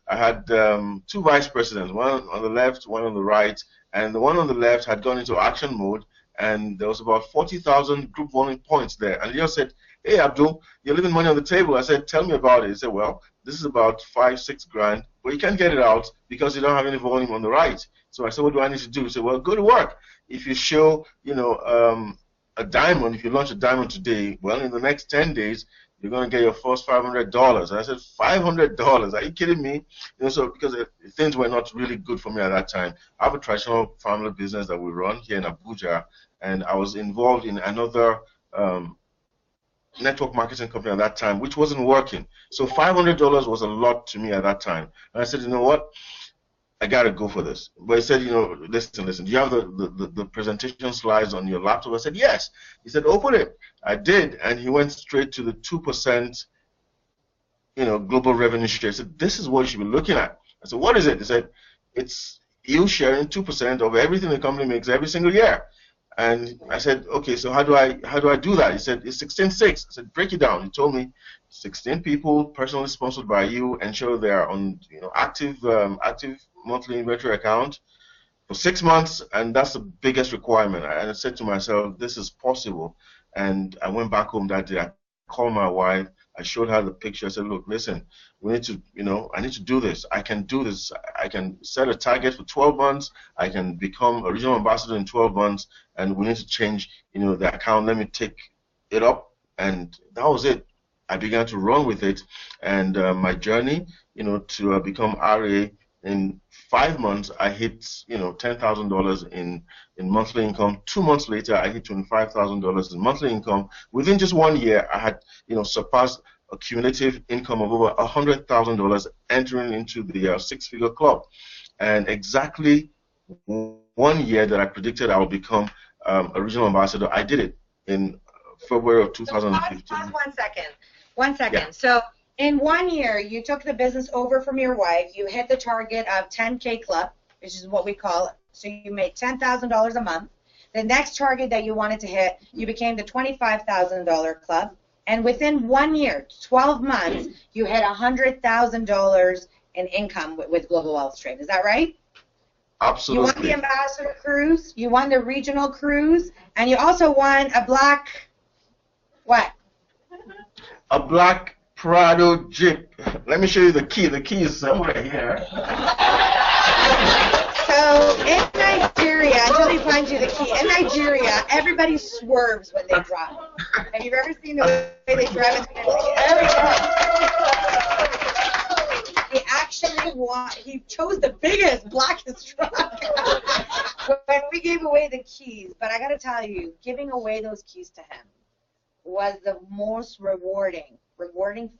Speaker 4: I had 2 vice presidents, one on the left, one on the right. And the one on the left had gone into action mode. And there was about 40,000 group volume points there. And Leo said, hey, Abdul, you're leaving money on the table. I said, tell me about it. He said, well, this is about 5-6 grand, but you can't get it out because you don't have any volume on the right. So I said, what do I need to do? He said, well, go to work. If you show, a diamond, if you launch a diamond today, well, in the next 10 days, you're going to get your first $500. And I said, $500? Are you kidding me? So because things were not really good for me at that time. I have a traditional family business that we run here in Abuja, and I was involved in another network marketing company at that time, which wasn't working. So $500 was a lot to me at that time. And I said, you know what? I got to go for this. But he said, listen, do you have the presentation slides on your laptop? I said, yes. He said, open it. I did, and he went straight to the 2%, global revenue share. He said, this is what you should be looking at. I said, what is it? He said, it's you sharing 2% of everything the company makes every single year. And I said, okay, so how do I do that? He said, it's 16.6. I said, break it down. He told me 16 people personally sponsored by you, ensure they are on active monthly inventory account for 6 months, and that's the biggest requirement. And I said to myself, this is possible. And I went back home that day. I called my wife. I showed her the picture. I said, look, listen, we need to, I need to do this. I can do this. I can set a target for 12 months. I can become a regional ambassador in 12 months, and we need to change, the account. Let me take it up. And that was it. I began to run with it. And my journey, to become RA, in 5 months, I hit, $10,000 in monthly income. 2 months later, I hit $25,000 in monthly income. Within just 1 year, I had, surpassed a cumulative income of over $100,000 entering into the six-figure club. And exactly 1 year that I predicted I would become a regional ambassador, I did it in February of 2015.
Speaker 1: So pause 1 second. 1 second.
Speaker 4: Yeah.
Speaker 1: So in 1 year, you took the business over from your wife. You hit the target of 10K club, which is what we call it. So you made $10,000 a month. The next target that you wanted to hit, you became the $25,000 club. And within 1 year, 12 months, you hit $100,000 in income with Global Wealth Trade. Is that right?
Speaker 4: Absolutely.
Speaker 1: You won the ambassador cruise, you won the regional cruise, and you also won a black, what?
Speaker 4: A black Prado Jeep. Let me show you the key. The key is somewhere here.
Speaker 1: So in Nigeria, until he finds you the key, in Nigeria, everybody swerves when they drive. Have you ever seen the way they drive in Nigeria? He actually he chose the biggest, blackest truck when we gave away the keys. But I got to tell you, giving away those keys to him was the most rewarding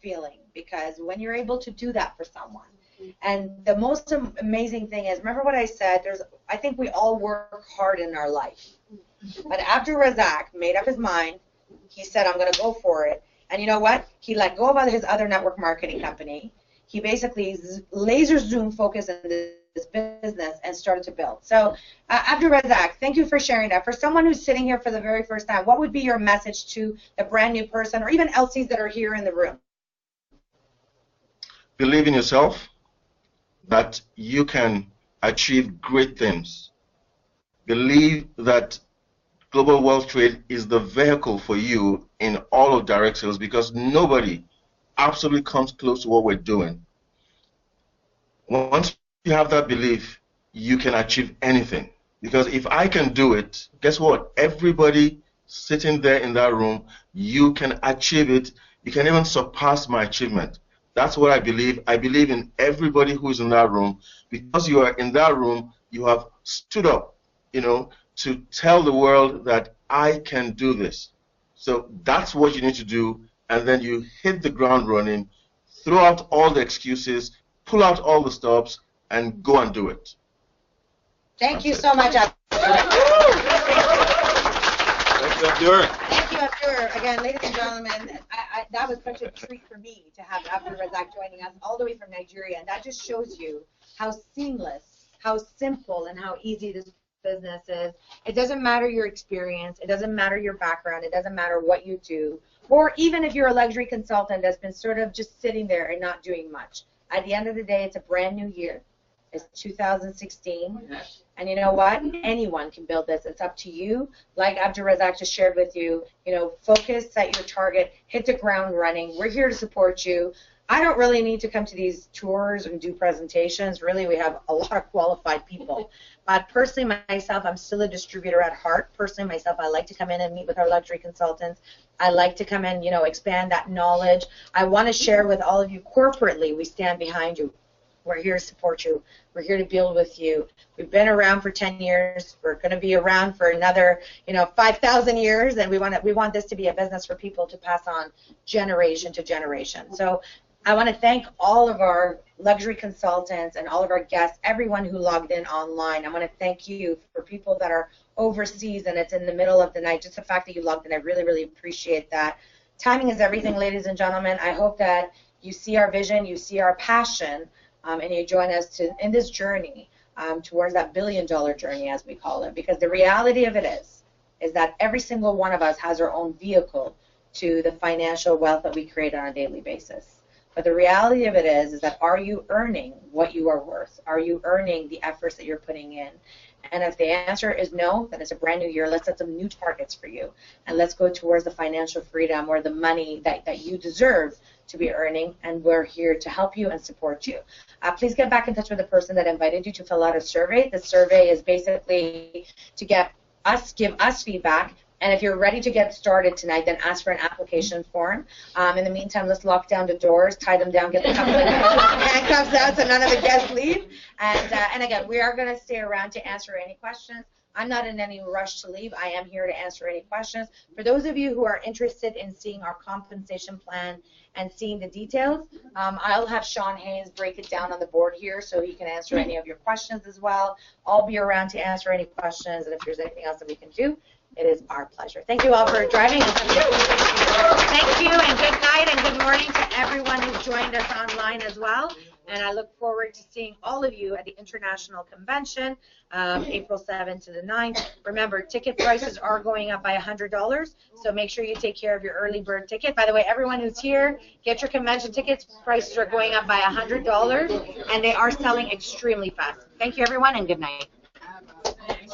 Speaker 1: feeling, because when you're able to do that for someone, and the most amazing thing is, remember what I said, I think we all work hard in our life. But Abdul Razak made up his mind. He said, I'm going to go for it. And you know what? He let go of his other network marketing company. He basically laser zoom focused on this business and started to build. So Abdul Razak, thank you for sharing that. For someone who's sitting here for the very first time, what would be your message to the brand new person, or even LCs that are here in the room?
Speaker 4: Believe in yourself, that you can achieve great things. Believe that Global Wealth Trade is the vehicle for you in all of direct sales, because nobody absolutely comes close to what we're doing. Once you have that belief, you can achieve anything. Because if I can do it, guess what? Everybody sitting there in that room, you can achieve it. You can even surpass my achievement. That's what I believe. I believe in everybody who is in that room. Because you are in that room, you have stood up, to tell the world that I can do this. So that's what you need to do. And then you hit the ground running, throw out all the excuses, pull out all the stops, and go and do it.
Speaker 1: Thank you so much, Abdur.
Speaker 8: Thanks, Abdur.
Speaker 1: Thank you, Abdur. Again, ladies and gentlemen, that was such a treat for me to have Abdur Razak joining us all the way from Nigeria. And that just shows you how seamless, how simple, and how easy this business is. It doesn't matter your experience. It doesn't matter your background. It doesn't matter what you do. Or even if you're a luxury consultant that's been sort of just sitting there and not doing much. At the end of the day, it's a brand new year. It's 2016. And you know what? Anyone can build this. It's up to you. Like Abdur Razak just shared with you, focus, set your target, hit the ground running. We're here to support you. I don't really need to come to these tours and do presentations. Really, we have a lot of qualified people. But personally, myself, I'm still a distributor at heart. Personally, myself, I like to come in and meet with our luxury consultants. I like to come in, expand that knowledge. I want to share with all of you corporately. We stand behind you. We're here to support you. We're here to build with you. We've been around for 10 years. We're going to be around for another, 5,000 years, and we want this to be a business for people to pass on generation to generation. So I want to thank all of our luxury consultants and all of our guests, everyone who logged in online. I want to thank you for people that are overseas and it's in the middle of the night. Just the fact that you logged in, I really, really appreciate that. Timing is everything, ladies and gentlemen. I hope that you see our vision, you see our passion, and you join us in this journey towards that billion-dollar journey, as we call it. Because the reality of it is that every single one of us has our own vehicle to the financial wealth that we create on a daily basis. But the reality of it is that are you earning what you are worth? Are you earning the efforts that you're putting in? And if the answer is no, then it's a brand new year. Let's set some new targets for you. And let's go towards the financial freedom or the money that you deserve to be earning. And we're here to help you and support you. Please get back in touch with the person that invited you to fill out a survey. The survey is basically to give us feedback. And if you're ready to get started tonight, then ask for an application form. In the meantime, let's lock down the doors, tie them down, get the couple of handcuffs out so none of the guests leave. And again, we are going to stay around to answer any questions. I'm not in any rush to leave. I am here to answer any questions. For those of you who are interested in seeing our compensation plan and seeing the details, I'll have Sean Hayes break it down on the board here so he can answer any of your questions as well. I'll be around to answer any questions, and if there's anything else that we can do, it is our pleasure. Thank you all for driving. Thank you, and good night and good morning to everyone who's joined us online as well. And I look forward to seeing all of you at the International Convention, April 7th to the 9th. Remember, ticket prices are going up by $100, so make sure you take care of your early bird ticket. By the way, everyone who's here, get your convention tickets. Prices are going up by $100, and they are selling extremely fast. Thank you, everyone, and good night.